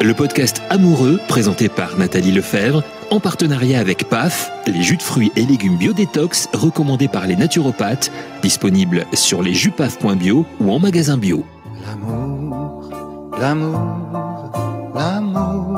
le podcast amoureux présenté par Nathalie Lefebvre, en partenariat avec PAF, les jus de fruits et légumes bio-détox recommandés par les naturopathes, disponibles sur lesjupaf.bio ou en magasin bio. L'amour, l'amour, l'amour.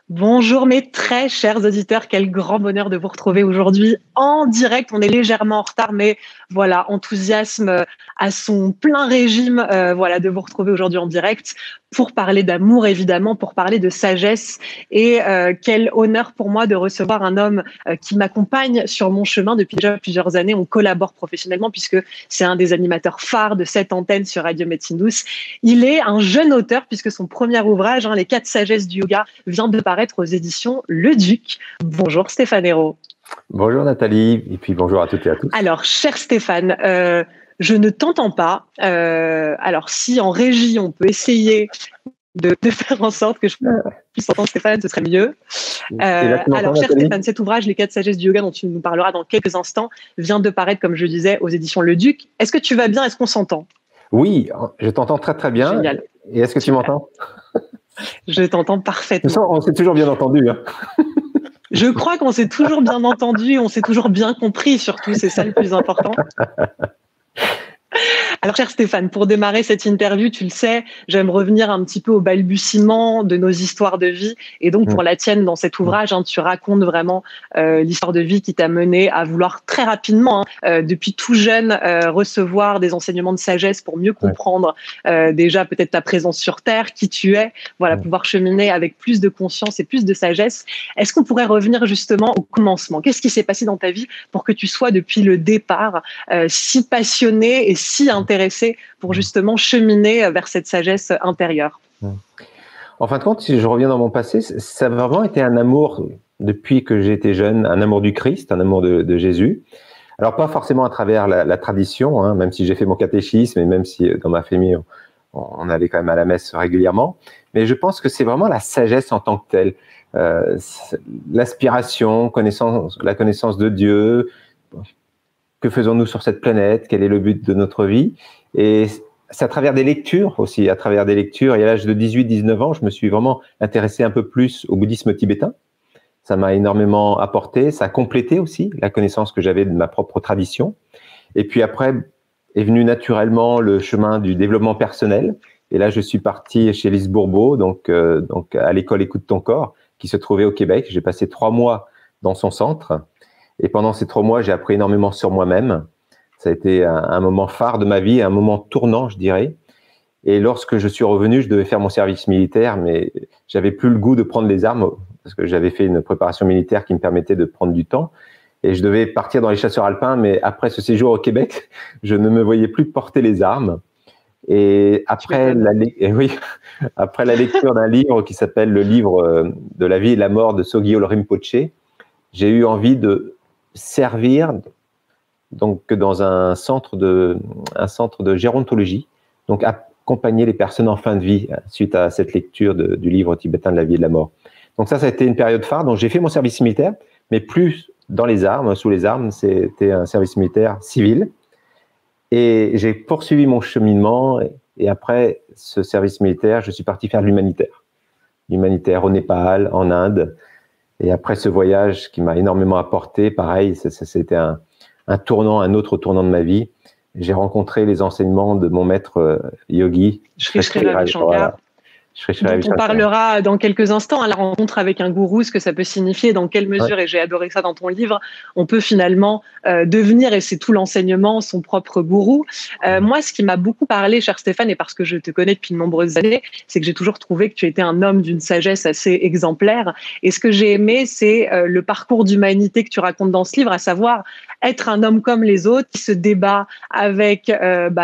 Bonjour mes très chers auditeurs, quel grand bonheur de vous retrouver aujourd'hui en direct. On est légèrement en retard, mais voilà, enthousiasme à son plein régime, de vous retrouver aujourd'hui en direct pour parler d'amour évidemment, pour parler de sagesse et quel honneur pour moi de recevoir un homme qui m'accompagne sur mon chemin depuis déjà plusieurs années. On collabore professionnellement puisque c'est un des animateurs phares de cette antenne sur Radio Médecine Douce. Il est un jeune auteur puisque son premier ouvrage, Les 4 sagesses du yoga, vient de paraître aux éditions Le Duc. Bonjour Stéphane Hérault. Bonjour Nathalie, et puis bonjour à toutes et à tous. Alors, cher Stéphane, je ne t'entends pas. Alors, si en régie, on peut essayer de faire en sorte que je puisse entendre Stéphane, ce serait mieux. Alors, cher Stéphane, cet ouvrage, Les 4 sagesses du yoga, dont tu nous parleras dans quelques instants, vient de paraître, comme je disais, aux éditions Le Duc. Est-ce que tu vas bien? Est-ce qu'on s'entend? Oui, je t'entends très très bien. Génial. Et est-ce que tu m'entends? Je t'entends parfaitement. On s'est toujours bien entendu. Hein. Je crois qu'on s'est toujours bien entendu, on s'est toujours bien compris, surtout, c'est ça le plus important. Alors, cher Stéphane, pour démarrer cette interview, tu le sais, j'aime revenir un petit peu au balbutiement de nos histoires de vie. Et donc, pour la tienne, dans cet ouvrage, tu racontes vraiment l'histoire de vie qui t'a mené à vouloir très rapidement, depuis tout jeune, recevoir des enseignements de sagesse pour mieux comprendre déjà peut-être ta présence sur Terre, qui tu es, pouvoir cheminer avec plus de conscience et plus de sagesse. Est-ce qu'on pourrait revenir justement au commencement? Qu'est-ce qui s'est passé dans ta vie pour que tu sois depuis le départ si passionné et si intéressé pour justement cheminer vers cette sagesse intérieure? En fin de compte, si je reviens dans mon passé, ça a vraiment été un amour depuis que j'étais jeune, un amour du Christ, un amour de Jésus. Alors pas forcément à travers la tradition, même si j'ai fait mon catéchisme et même si dans ma famille on allait quand même à la messe régulièrement, mais je pense que c'est vraiment la sagesse en tant que telle, l'aspiration, la connaissance de Dieu. Que faisons-nous sur cette planète? Quel est le but de notre vie? Et c'est à travers des lectures aussi, à travers des lectures. Et à l'âge de 18-19 ans, je me suis vraiment intéressé un peu plus au bouddhisme tibétain. Ça m'a énormément apporté, ça a complété aussi la connaissance que j'avais de ma propre tradition. Et puis après est venu naturellement le chemin du développement personnel. Et là, je suis parti chez Lise Bourbeau, donc à l'école Écoute ton corps, qui se trouvait au Québec. J'ai passé 3 mois dans son centre. Et pendant ces 3 mois, j'ai appris énormément sur moi-même. Ça a été un moment phare de ma vie, un moment tournant, je dirais. Et lorsque je suis revenu, je devais faire mon service militaire, mais j'avais plus le goût de prendre les armes parce que j'avais fait une préparation militaire qui me permettait de prendre du temps. Et je devais partir dans les chasseurs alpins, mais après ce séjour au Québec, je ne me voyais plus porter les armes. Et après la lecture d'un livre qui s'appelle le livre de la vie et de la mort de Sogyal Rinpoche, j'ai eu envie de servir donc dans un centre de gérontologie, donc accompagner les personnes en fin de vie suite à cette lecture du livre tibétain de la vie et de la mort. Donc ça a été une période phare. Donc j'ai fait mon service militaire, mais plus dans les armes, sous les armes. C'était un service militaire civil. Et j'ai poursuivi mon cheminement. Et après ce service militaire, je suis parti faire de l'humanitaire au Népal, en Inde. Et après ce voyage qui m'a énormément apporté, pareil, c'était un autre tournant de ma vie. J'ai rencontré les enseignements de mon maître yogi. Shri Ravi Shankar. On parlera dans quelques instants, la rencontre avec un gourou, ce que ça peut signifier, dans quelle mesure, et j'ai adoré ça dans ton livre, on peut finalement devenir, et c'est tout l'enseignement, son propre gourou. Moi, ce qui m'a beaucoup parlé, cher Stéphane, et parce que je te connais depuis de nombreuses années, c'est que j'ai toujours trouvé que tu étais un homme d'une sagesse assez exemplaire. Et ce que j'ai aimé, c'est le parcours d'humanité que tu racontes dans ce livre, à savoir être un homme comme les autres, qui se débat avec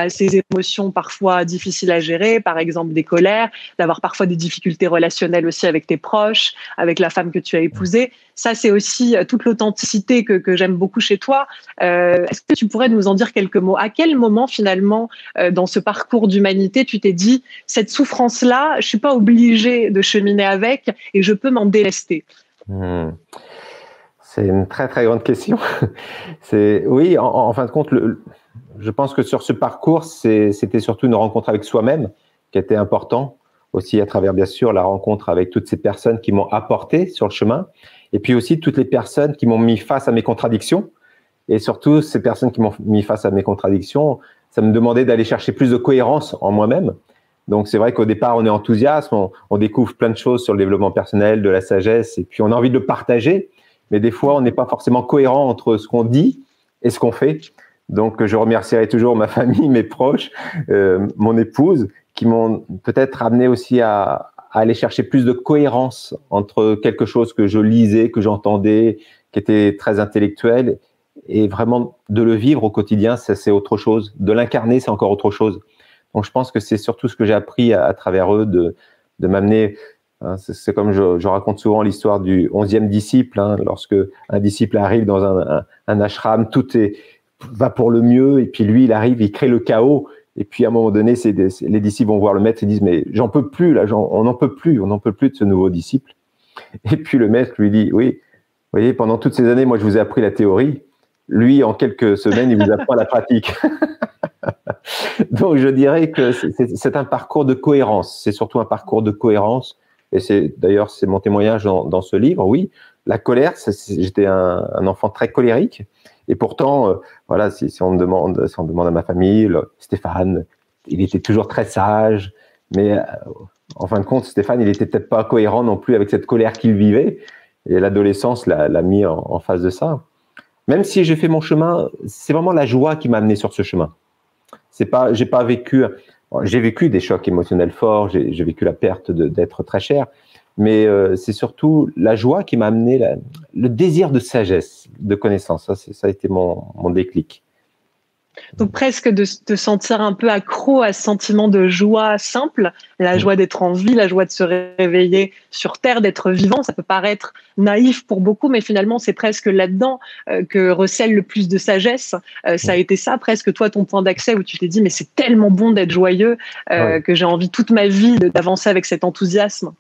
ses émotions parfois difficiles à gérer, par exemple des colères, d'avoir parfois des difficultés relationnelles aussi avec tes proches, avec la femme que tu as épousée. Ça, c'est aussi toute l'authenticité que j'aime beaucoup chez toi. Est-ce que tu pourrais nous en dire quelques mots? À quel moment, finalement, dans ce parcours d'humanité, tu t'es dit, cette souffrance-là, je suis pas obligée de cheminer avec et je peux m'en délester? C'est une très, très grande question. Oui, en fin de compte, je pense que sur ce parcours, c'était surtout une rencontre avec soi-même qui était important, aussi à travers, bien sûr, la rencontre avec toutes ces personnes qui m'ont apporté sur le chemin, et puis aussi toutes les personnes qui m'ont mis face à mes contradictions. Et surtout, ces personnes qui m'ont mis face à mes contradictions, ça me demandait d'aller chercher plus de cohérence en moi-même. Donc, c'est vrai qu'au départ, on est enthousiaste, on découvre plein de choses sur le développement personnel, de la sagesse, et puis on a envie de le partager. Mais des fois, on n'est pas forcément cohérent entre ce qu'on dit et ce qu'on fait. Donc, je remercierai toujours ma famille, mes proches, mon épouse, qui m'ont peut-être amené aussi à aller chercher plus de cohérence entre quelque chose que je lisais, que j'entendais, qui était très intellectuel, et vraiment de le vivre au quotidien, c'est autre chose. De l'incarner, c'est encore autre chose. Donc, je pense que c'est surtout ce que j'ai appris à travers eux, de m'amener. Hein, c'est comme je raconte souvent l'histoire du 11e disciple. Hein, lorsque un disciple arrive dans un ashram, tout va pour le mieux, et puis lui, il arrive, il crée le chaos. Et puis, à un moment donné, les disciples vont voir le maître et disent « Mais j'en peux plus, là, on n'en peut plus de ce nouveau disciple. » Et puis, le maître lui dit « Oui, vous voyez, pendant toutes ces années, moi, je vous ai appris la théorie. Lui, en quelques semaines, il vous apprend la pratique. » Donc, je dirais que c'est un parcours de cohérence. C'est surtout un parcours de cohérence. Et d'ailleurs, c'est mon témoignage dans ce livre. Oui, la colère, j'étais un enfant très colérique. Et pourtant, voilà, si on me demande à ma famille, Stéphane, il était toujours très sage. Mais en fin de compte, Stéphane, il était peut-être pas cohérent non plus avec cette colère qu'il vivait. Et l'adolescence l'a mis en face de ça. Même si j'ai fait mon chemin, c'est vraiment la joie qui m'a amené sur ce chemin. J'ai vécu des chocs émotionnels forts, j'ai vécu la perte d'être très cher, mais c'est surtout la joie qui m'a amené, le désir de sagesse, de connaissance. Ça a été mon déclic. Donc presque de te sentir un peu accro à ce sentiment de joie simple, la joie d'être en vie, la joie de se réveiller sur Terre, d'être vivant. Ça peut paraître naïf pour beaucoup, mais finalement, c'est presque là-dedans que recèle le plus de sagesse. Ça a été ça, presque toi, ton point d'accès où tu t'es dit, mais c'est tellement bon d'être joyeux que j'ai envie toute ma vie d'avancer avec cet enthousiasme.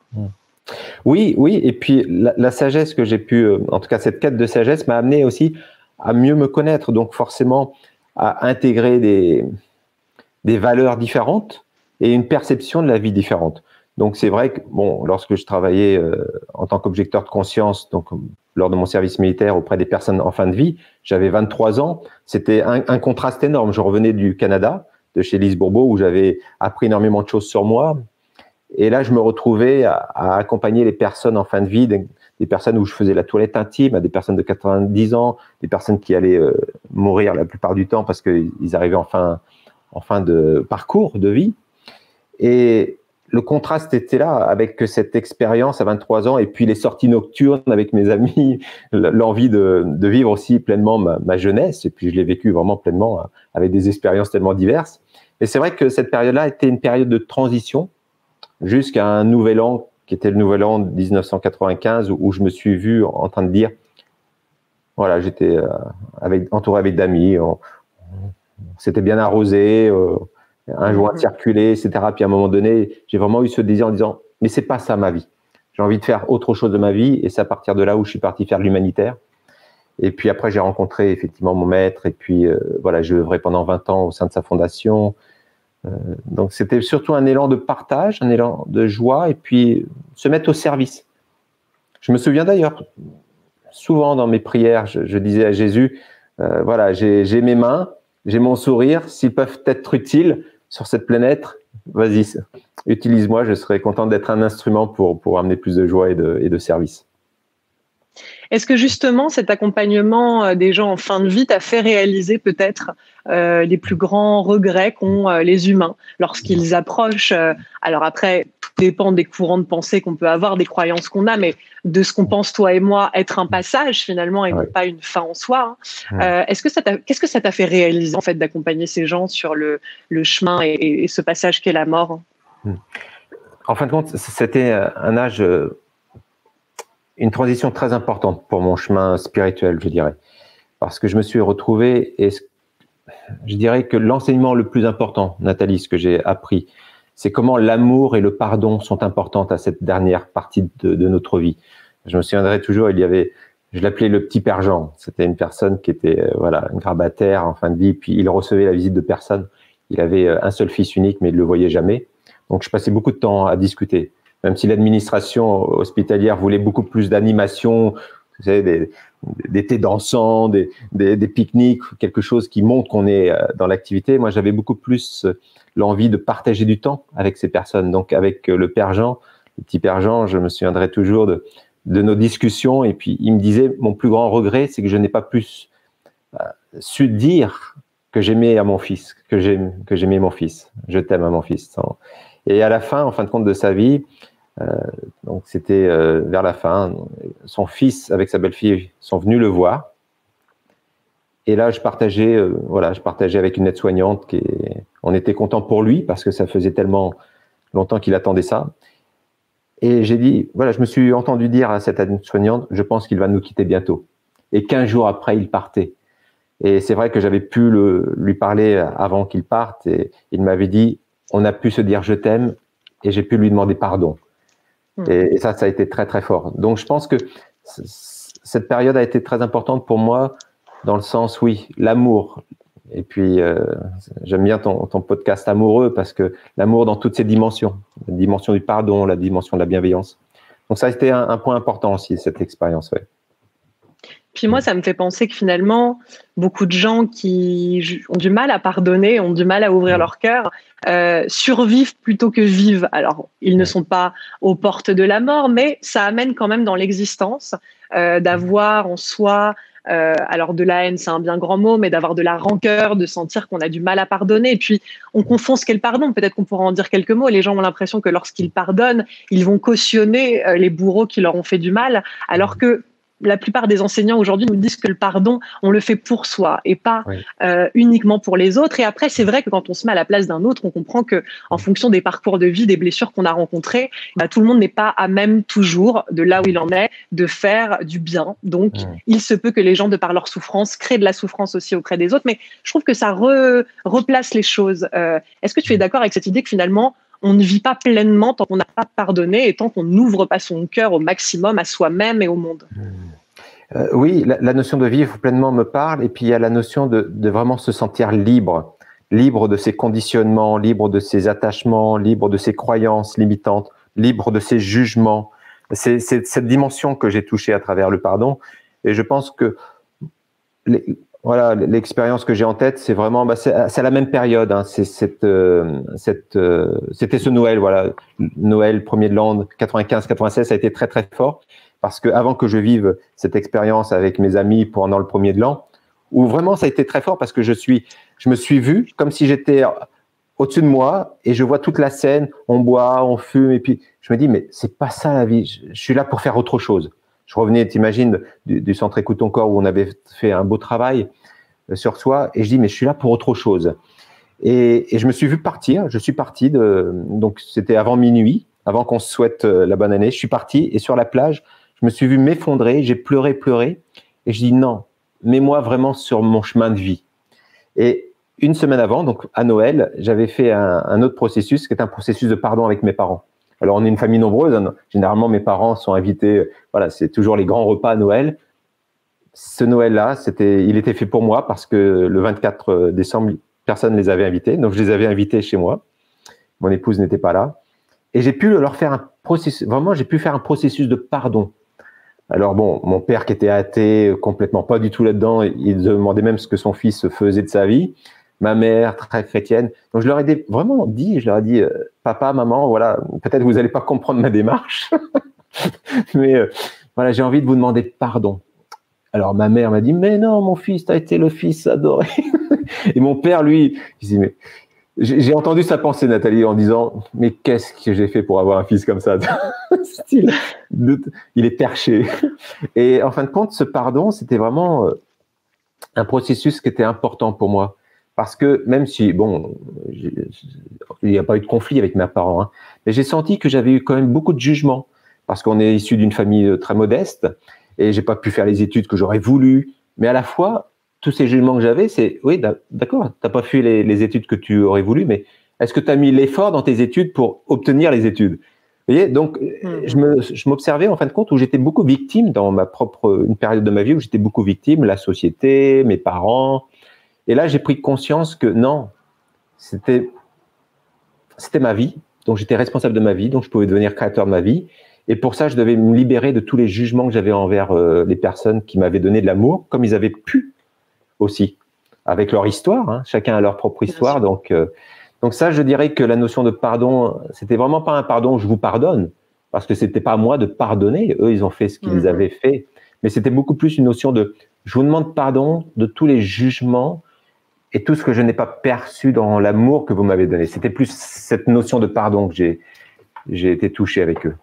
Oui, et puis la sagesse que j'ai pu, en tout cas cette quête de sagesse m'a amené aussi à mieux me connaître, donc forcément à intégrer des valeurs différentes et une perception de la vie différente. Donc c'est vrai que lorsque je travaillais en tant qu'objecteur de conscience, donc lors de mon service militaire auprès des personnes en fin de vie, j'avais 23 ans, c'était un contraste énorme. Je revenais du Canada, de chez Lise Bourbeau, où j'avais appris énormément de choses sur moi. Et là, je me retrouvais à accompagner les personnes en fin de vie, des personnes où je faisais la toilette intime, à des personnes de 90 ans, des personnes qui allaient mourir la plupart du temps parce qu'ils arrivaient en fin de parcours de vie. Et le contraste était là avec cette expérience à 23 ans et puis les sorties nocturnes avec mes amis, l'envie de vivre aussi pleinement ma jeunesse. Et puis je l'ai vécu vraiment pleinement avec des expériences tellement diverses. Et c'est vrai que cette période-là était une période de transition jusqu'à un nouvel an qui était le nouvel an 1995 où je me suis vu en train de dire, voilà, j'étais entouré avec d'amis, on s'était bien arrosé, un joint circulait, etc. Puis à un moment donné, j'ai vraiment eu ce désir en disant, mais c'est pas ça ma vie. J'ai envie de faire autre chose de ma vie et c'est à partir de là où je suis parti faire de l'humanitaire. Et puis après, j'ai rencontré effectivement mon maître et puis voilà, j'ai œuvré pendant 20 ans au sein de sa fondation. Donc c'était surtout un élan de partage, un élan de joie et puis se mettre au service. Je me souviens d'ailleurs, souvent dans mes prières, je disais à Jésus, voilà, j'ai mes mains, j'ai mon sourire, s'ils peuvent être utiles sur cette planète, vas-y, utilise-moi, je serais content d'être un instrument pour amener plus de joie et de service. Est-ce que justement cet accompagnement des gens en fin de vie t'a fait réaliser peut-être les plus grands regrets qu'ont les humains lorsqu'ils approchent alors après, tout dépend des courants de pensée qu'on peut avoir, des croyances qu'on a, mais de ce qu'on pense toi et moi être un passage finalement et non pas une fin en soi. Qu'est-ce que ça t'a fait réaliser en fait d'accompagner ces gens sur le chemin et ce passage qu'est la mort? En fin de compte, c'était un âge... une transition très importante pour mon chemin spirituel, je dirais. Parce que je me suis retrouvé, et je dirais que l'enseignement le plus important, Nathalie, ce que j'ai appris, c'est comment l'amour et le pardon sont importants à cette dernière partie de notre vie. Je me souviendrai toujours, il y avait je l'appelais le petit Père Jean. C'était une personne qui était voilà, un grabataire en fin de vie, puis il recevait la visite de personne. Il avait un seul fils unique, mais il ne le voyait jamais. Donc, je passais beaucoup de temps à discuter. Même si l'administration hospitalière voulait beaucoup plus d'animation, vous savez, des thés dansants, des pique-niques, quelque chose qui montre qu'on est dans l'activité. Moi, j'avais beaucoup plus l'envie de partager du temps avec ces personnes. Donc, avec le Père Jean, le petit Père Jean, je me souviendrai toujours de nos discussions. Et puis, il me disait, mon plus grand regret, c'est que je n'ai pas plus su dire que j'aimais à mon fils, que j'aimais mon fils. Je t'aime à mon fils. Et à la fin, en fin de compte de sa vie, donc c'était vers la fin, son fils avec sa belle-fille sont venus le voir. Et là, je partageais avec une aide-soignante on était content pour lui parce que ça faisait tellement longtemps qu'il attendait ça. Et j'ai dit, voilà, je me suis entendu dire à cette aide-soignante, je pense qu'il va nous quitter bientôt. Et 15 jours après, il partait. Et c'est vrai que j'avais pu lui parler avant qu'il parte. Et il m'avait dit, on a pu se dire je t'aime et j'ai pu lui demander pardon. Et ça a été très, très fort. Donc, je pense que cette période a été très importante pour moi dans le sens, oui, l'amour. Et puis, j'aime bien ton podcast amoureux parce que l'amour dans toutes ses dimensions, la dimension du pardon, la dimension de la bienveillance. Donc, ça a été un point important aussi, cette expérience, ouais. Puis moi, ça me fait penser que finalement, beaucoup de gens qui ont du mal à pardonner, ont du mal à ouvrir leur cœur, survivent plutôt que vivent. Alors, ils ne sont pas aux portes de la mort, mais ça amène quand même dans l'existence d'avoir en soi, alors de la haine, c'est un bien grand mot, mais d'avoir de la rancœur, de sentir qu'on a du mal à pardonner. Et puis, on confond ce qu'est le pardon. Peut-être qu'on pourra en dire quelques mots. Les gens ont l'impression que lorsqu'ils pardonnent, ils vont cautionner les bourreaux qui leur ont fait du mal, alors que la plupart des enseignants aujourd'hui nous disent que le pardon, on le fait pour soi et pas uniquement pour les autres. Et après, c'est vrai que quand on se met à la place d'un autre, on comprend que en fonction des parcours de vie, des blessures qu'on a rencontrées, tout le monde n'est pas à même toujours, de là où il en est, de faire du bien. Donc, il se peut que les gens, de par leur souffrance, créent de la souffrance aussi auprès des autres. Mais je trouve que ça replace les choses. Est-ce que tu es d'accord avec cette idée que finalement, on ne vit pas pleinement tant qu'on n'a pas pardonné et tant qu'on n'ouvre pas son cœur au maximum à soi-même et au monde? Oui, la notion de vivre pleinement me parle. Et puis, il y a la notion de vraiment se sentir libre de ses conditionnements, libre de ses attachements, libre de ses croyances limitantes, libre de ses jugements. C'est cette dimension que j'ai touchée à travers le pardon. Et je pense que l'expérience que j'ai en tête, c'est vraiment, c'est à la même période. Hein, c'était ce Noël, voilà, Noël premier de l'an 95-96, ça a été très très fort parce que avant que je vive cette expérience avec mes amis pendant le premier de l'an, où vraiment ça a été très fort parce que je me suis vu comme si j'étais au-dessus de moi et je vois toute la scène, on boit, on fume et puis je me dis mais c'est pas ça la vie, je suis là pour faire autre chose. Je revenais, t'imagines, du centre Écoute ton corps où on avait fait un beau travail sur soi et je dis mais je suis là pour autre chose. Et je me suis vu partir, je suis parti donc c'était avant minuit, avant qu'on se souhaite la bonne année, je suis parti et sur la plage, je me suis vu m'effondrer, j'ai pleuré et je dis non, mets-moi vraiment sur mon chemin de vie. Et une semaine avant, donc à Noël, j'avais fait un autre processus qui est un processus de pardon avec mes parents. Alors, on est une famille nombreuse. Hein. Généralement, mes parents sont invités. Voilà, c'est toujours les grands repas à Noël. Ce Noël-là, il était fait pour moi parce que le 24 décembre, personne ne les avait invités. Donc, je les avais invités chez moi. Mon épouse n'était pas là. Et j'ai pu leur faire un processus. Vraiment, j'ai pu faire un processus de pardon. Alors, bon, mon père qui était athée, complètement pas du tout là-dedans, il demandait même ce que son fils faisait de sa vie. Ma mère, très chrétienne. Donc, je leur ai vraiment dit, papa, maman, voilà, peut-être vous n'allez pas comprendre ma démarche, mais voilà, j'ai envie de vous demander pardon. Alors, ma mère m'a dit, mais non, mon fils, tu as été le fils adoré. Et mon père, lui, il dit, mais j'ai entendu sa pensée, Nathalie, en disant, mais qu'est-ce que j'ai fait pour avoir un fils comme ça? Il est perché. Et en fin de compte, ce pardon, c'était vraiment un processus qui était important pour moi. Parce que même si, bon, il n'y a pas eu de conflit avec mes parents, hein, mais j'ai senti que j'avais eu quand même beaucoup de jugements parce qu'on est issu d'une famille très modeste et j'ai pas pu faire les études que j'aurais voulu. Mais à la fois, tous ces jugements que j'avais, c'est, oui, d'accord, t'as pas fait les études que tu aurais voulu, mais est-ce que tu as mis l'effort dans tes études pour obtenir les études? Vous voyez, donc je m'observais en fin de compte où j'étais beaucoup victime dans une période de ma vie où j'étais beaucoup victime, la société, mes parents. Et là, j'ai pris conscience que non, c'était ma vie. Donc, j'étais responsable de ma vie, donc je pouvais devenir créateur de ma vie. Et pour ça, je devais me libérer de tous les jugements que j'avais envers les personnes qui m'avaient donné de l'amour, comme ils avaient pu aussi, avec leur histoire. Hein. Chacun a leur propre histoire. Donc ça, je dirais que la notion de pardon, c'était vraiment pas un pardon, je vous pardonne, parce que c'était pas à moi de pardonner. Eux, ils ont fait ce qu'ils avaient fait. Mais c'était beaucoup plus une notion de, je vous demande pardon de tous les jugements et tout ce que je n'ai pas perçu dans l'amour que vous m'avez donné. C'était plus cette notion de pardon que j'ai été touché avec eux.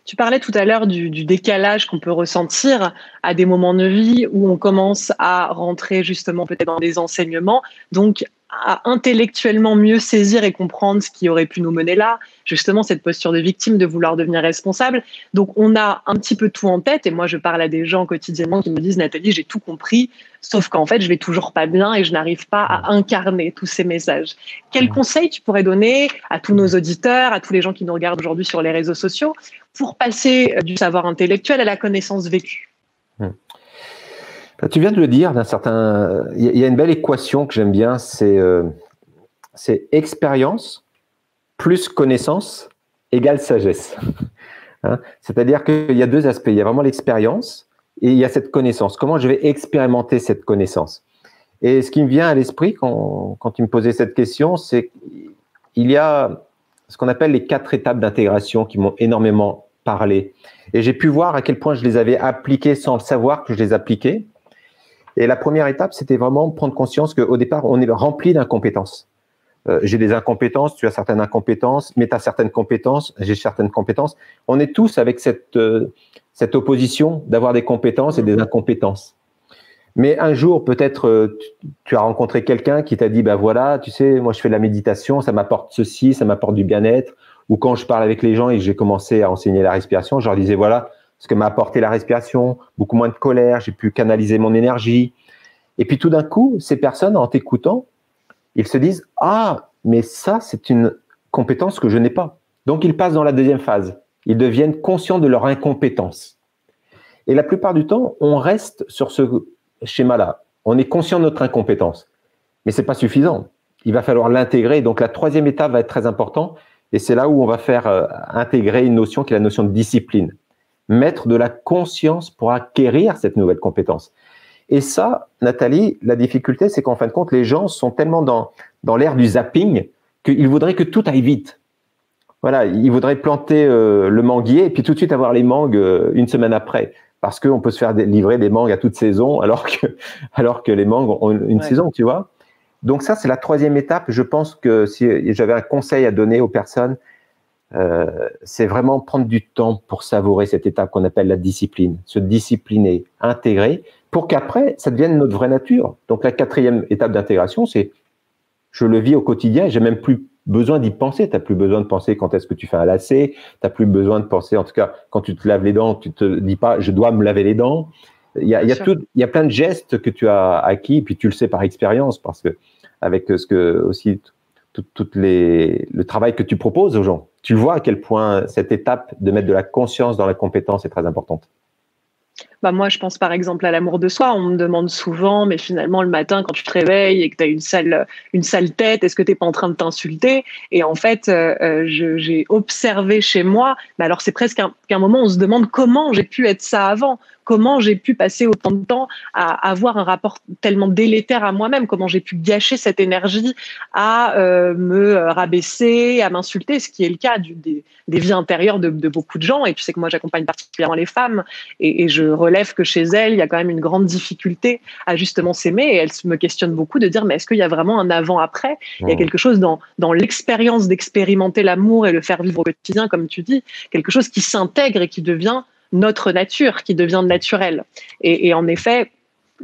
Tu parlais tout à l'heure du décalage qu'on peut ressentir à des moments de vie où on commence à rentrer justement peut-être dans des enseignements, donc à intellectuellement mieux saisir et comprendre ce qui aurait pu nous mener là, justement cette posture de victime, de vouloir devenir responsable. Donc on a un petit peu tout en tête, et moi je parle à des gens quotidiennement qui me disent « Nathalie, j'ai tout compris, sauf qu'en fait je vais toujours pas bien et je n'arrive pas à incarner tous ces messages ». Quel conseil tu pourrais donner à tous nos auditeurs, à tous les gens qui nous regardent aujourd'hui sur les réseaux sociaux, pour passer du savoir intellectuel à la connaissance vécue? Tu viens de le dire, il y a une belle équation que j'aime bien, c'est expérience plus connaissance égale sagesse. Hein? C'est-à-dire qu'il y a deux aspects. Il y a vraiment l'expérience et il y a cette connaissance. Comment je vais expérimenter cette connaissance? Et ce qui me vient à l'esprit quand tu me posais cette question, c'est qu'il y a ce qu'on appelle les 4 étapes d'intégration qui m'ont énormément parlé. Et j'ai pu voir à quel point je les avais appliquées sans le savoir que je les appliquais. Et la première étape, c'était vraiment prendre conscience qu'au départ, on est rempli d'incompétences. J'ai des incompétences, tu as certaines incompétences, mais tu as certaines compétences, j'ai certaines compétences. On est tous avec cette opposition d'avoir des compétences et des incompétences. Mais un jour, peut-être, tu as rencontré quelqu'un qui t'a dit, bah voilà, tu sais, moi je fais de la méditation, ça m'apporte ceci, ça m'apporte du bien-être. Ou quand je parle avec les gens et que j'ai commencé à enseigner la respiration, je leur disais, voilà, ce que m'a apporté la respiration, beaucoup moins de colère, j'ai pu canaliser mon énergie. Et puis tout d'un coup, ces personnes, en t'écoutant, ils se disent « Ah, mais ça, c'est une compétence que je n'ai pas ». Donc, ils passent dans la deuxième phase. Ils deviennent conscients de leur incompétence. Et la plupart du temps, on reste sur ce schéma-là. On est conscient de notre incompétence. Mais ce n'est pas suffisant. Il va falloir l'intégrer. Donc, la troisième étape va être très importante. Et c'est là où on va faire intégrer une notion qui est la notion de discipline. Mettre de la conscience pour acquérir cette nouvelle compétence. Et ça, Nathalie, la difficulté, c'est qu'en fin de compte, les gens sont tellement dans l'ère du zapping qu'ils voudraient que tout aille vite. Voilà, ils voudraient planter le manguier et puis tout de suite avoir les mangues une semaine après. Parce qu'on peut se faire livrer des mangues à toute saison alors que les mangues ont une saison, tu vois. Donc ça, c'est la troisième étape. Je pense que si j'avais un conseil à donner aux personnes, c'est vraiment prendre du temps pour savourer cette étape qu'on appelle la discipline, se discipliner, intégrer, pour qu'après, ça devienne notre vraie nature. Donc, la quatrième étape d'intégration, c'est je le vis au quotidien et j'ai même plus besoin d'y penser. Tu n'as plus besoin de penser quand est-ce que tu fais un lacet, tu n'as plus besoin de penser, en tout cas, quand tu te laves les dents, tu te dis pas je dois me laver les dents. Il y a plein de gestes que tu as acquis, puis tu le sais par expérience, parce que avec ce que aussi le travail que tu proposes aux gens, tu vois à quel point cette étape de mettre de la conscience dans la compétence est très importante. Bah moi, je pense par exemple à l'amour de soi. On me demande souvent, mais finalement, le matin, quand tu te réveilles et que tu as une sale tête, est-ce que tu n'es pas en train de t'insulter? Et en fait, j'ai observé chez moi, mais alors c'est presque qu'un moment où on se demande comment j'ai pu être ça avant, comment j'ai pu passer autant de temps à avoir un rapport tellement délétère à moi-même, comment j'ai pu gâcher cette énergie à me rabaisser, à m'insulter, ce qui est le cas des vies intérieures de beaucoup de gens. Et tu sais que moi, j'accompagne particulièrement les femmes et je relève que chez elles, il y a quand même une grande difficulté à justement s'aimer et elles me questionnent beaucoup de dire mais est-ce qu'il y a vraiment un avant-après? Il y a quelque chose dans l'expérience d'expérimenter l'amour et le faire vivre au quotidien, comme tu dis, quelque chose qui s'intègre et qui devient notre nature, qui devient naturel. Et en effet,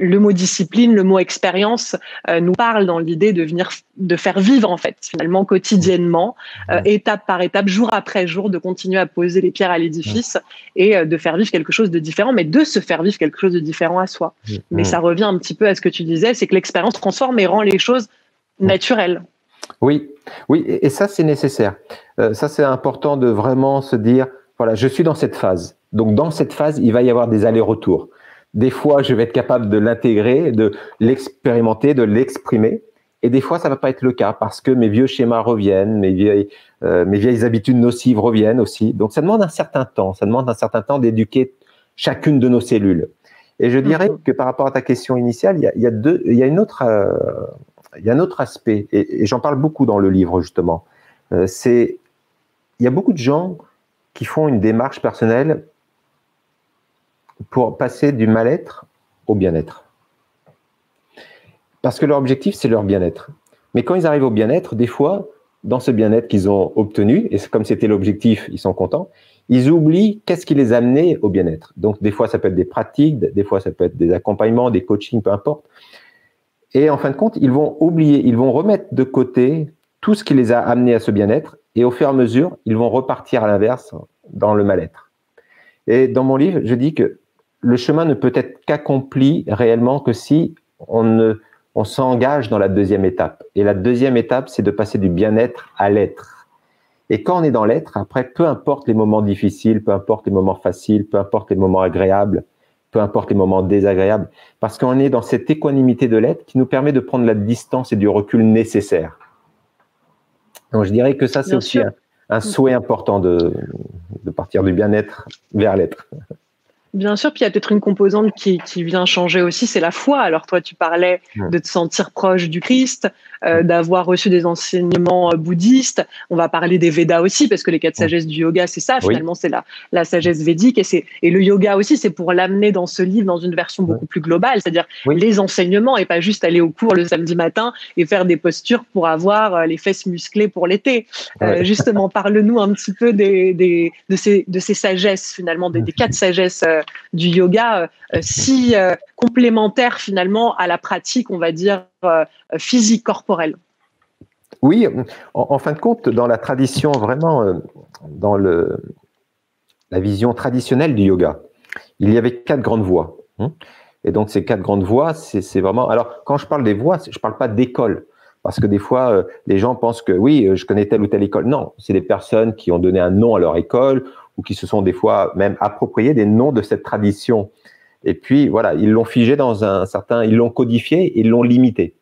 le mot discipline, le mot expérience nous parle dans l'idée de faire vivre en fait finalement quotidiennement, étape par étape, jour après jour, de continuer à poser les pierres à l'édifice et de faire vivre quelque chose de différent, mais de se faire vivre quelque chose de différent à soi. Mais ça revient un petit peu à ce que tu disais, c'est que l'expérience transforme et rend les choses naturelles. Oui, oui, et ça c'est nécessaire. Ça c'est important de vraiment se dire, voilà, je suis dans cette phase. Donc dans cette phase, il va y avoir des allers-retours. Des fois, je vais être capable de l'intégrer, de l'expérimenter, de l'exprimer. Et des fois, ça va pas être le cas parce que mes vieux schémas reviennent, mes vieilles habitudes nocives reviennent aussi. Donc ça demande un certain temps. Ça demande un certain temps d'éduquer chacune de nos cellules. Et je dirais que par rapport à ta question initiale, il y a un autre aspect, et j'en parle beaucoup dans le livre justement. Il y a beaucoup de gens qui font une démarche personnelle pour passer du mal-être au bien-être. Parce que leur objectif, c'est leur bien-être. Mais quand ils arrivent au bien-être, des fois, dans ce bien-être qu'ils ont obtenu, et comme c'était l'objectif, ils sont contents, ils oublient qu'est-ce qui les a amenés au bien-être. Donc, des fois, ça peut être des pratiques, des fois, ça peut être des accompagnements, des coachings, peu importe. Et en fin de compte, ils vont oublier, ils vont remettre de côté tout ce qui les a amenés à ce bien-être, et au fur et à mesure, ils vont repartir à l'inverse dans le mal-être. Et dans mon livre, je dis que le chemin ne peut être qu'accompli réellement que si on s'engage dans la deuxième étape. Et la deuxième étape, c'est de passer du bien-être à l'être. Et quand on est dans l'être, après, peu importe les moments difficiles, peu importe les moments faciles, peu importe les moments agréables, peu importe les moments désagréables, parce qu'on est dans cette équanimité de l'être qui nous permet de prendre la distance et du recul nécessaire. Donc, je dirais que ça, c'est aussi un souhait important de partir du bien-être vers l'être. Bien sûr, puis il y a peut-être une composante qui vient changer aussi, c'est la foi. Alors toi, tu parlais de te sentir proche du Christ, d'avoir reçu des enseignements bouddhistes. On va parler des Védas aussi, parce que les 4 sagesses du yoga, c'est ça, finalement, c'est la sagesse védique. Et le yoga aussi, c'est pour l'amener dans ce livre, dans une version beaucoup plus globale, c'est-à-dire les enseignements et pas juste aller au cours le samedi matin et faire des postures pour avoir les fesses musclées pour l'été. Justement, parle-nous un petit peu de ces sagesses, finalement, des 4 sagesses du yoga, si complémentaire finalement à la pratique, on va dire, physique, corporelle. Oui, en fin de compte, dans la tradition, vraiment, dans la vision traditionnelle du yoga, il y avait 4 grandes voies. Et donc, ces 4 grandes voies, c'est vraiment… Alors, quand je parle des voies, je ne parle pas d'école. Parce que des fois, les gens pensent que oui, je connais telle ou telle école. Non, c'est des personnes qui ont donné un nom à leur école ou qui se sont des fois même appropriés des noms de cette tradition. Et puis, voilà, ils l'ont figé dans ils l'ont codifié, ils l'ont limité.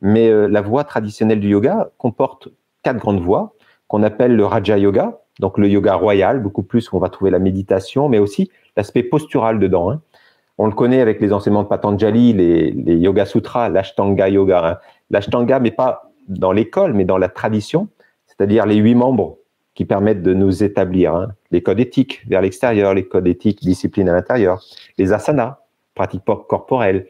Mais la voie traditionnelle du yoga comporte 4 grandes voies qu'on appelle le Raja Yoga, donc le yoga royal, beaucoup plus où on va trouver la méditation, mais aussi l'aspect postural dedans. On le connaît avec les enseignements de Patanjali, les Yoga Sutras, l'Ashtanga Yoga. L'Ashtanga, mais pas dans l'école, mais dans la tradition, c'est-à-dire les 8 membres qui permettent de nous établir. Les codes éthiques vers l'extérieur, les codes éthiques, discipline à l'intérieur, les asanas, pratiques corporelles,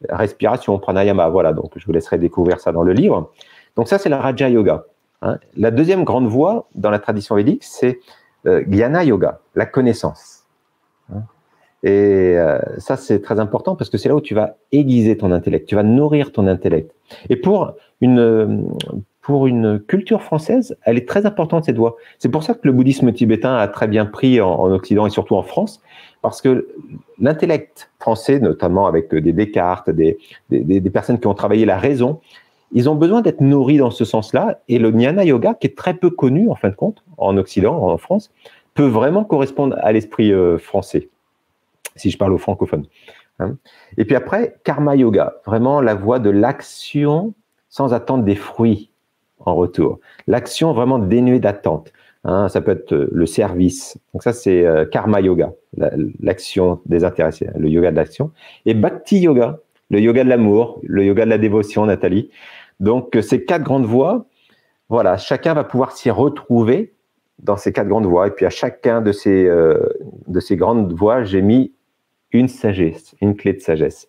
respiration, pranayama. Voilà, donc je vous laisserai découvrir ça dans le livre. Donc ça, c'est la Raja Yoga. La deuxième grande voie dans la tradition védique, c'est Jnana Yoga, la connaissance. Et ça, c'est très important parce que c'est là où tu vas aiguiser ton intellect, tu vas nourrir ton intellect. Et pour une culture française, elle est très importante, cette voie. C'est pour ça que le bouddhisme tibétain a très bien pris en Occident et surtout en France, parce que l'intellect français, notamment avec des Descartes, des personnes qui ont travaillé la raison, ils ont besoin d'être nourris dans ce sens-là. Et le Jnana Yoga, qui est très peu connu, en fin de compte, en Occident, en France, peut vraiment correspondre à l'esprit français, si je parle aux francophones. Et puis après, Karma Yoga, vraiment la voie de l'action sans attendre des fruits en retour. L'action vraiment dénuée d'attente. Ça peut être le service. Donc ça, c'est Karma Yoga, l'action désintéressée, le yoga de l'action. Et Bhakti Yoga, le yoga de l'amour, le yoga de la dévotion, Nathalie. Donc, ces 4 grandes voies, voilà, chacun va pouvoir s'y retrouver dans ces 4 grandes voies. Et puis, à chacun de ces grandes voies, j'ai mis une sagesse, une clé de sagesse.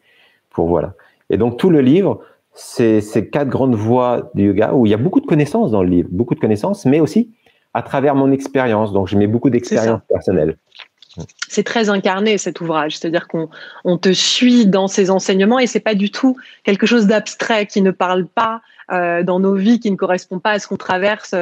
Voilà. Et donc, tout le livre, c'est ces 4 grandes voies du yoga où il y a beaucoup de connaissances dans le livre, beaucoup de connaissances, mais aussi à travers mon expérience. Donc, je mets beaucoup d'expériences personnelles. C'est très incarné, cet ouvrage. C'est-à-dire qu'on te suit dans ces enseignements et c'est pas du tout quelque chose d'abstrait qui ne parle pas dans nos vies, qui ne correspond pas à ce qu'on traverse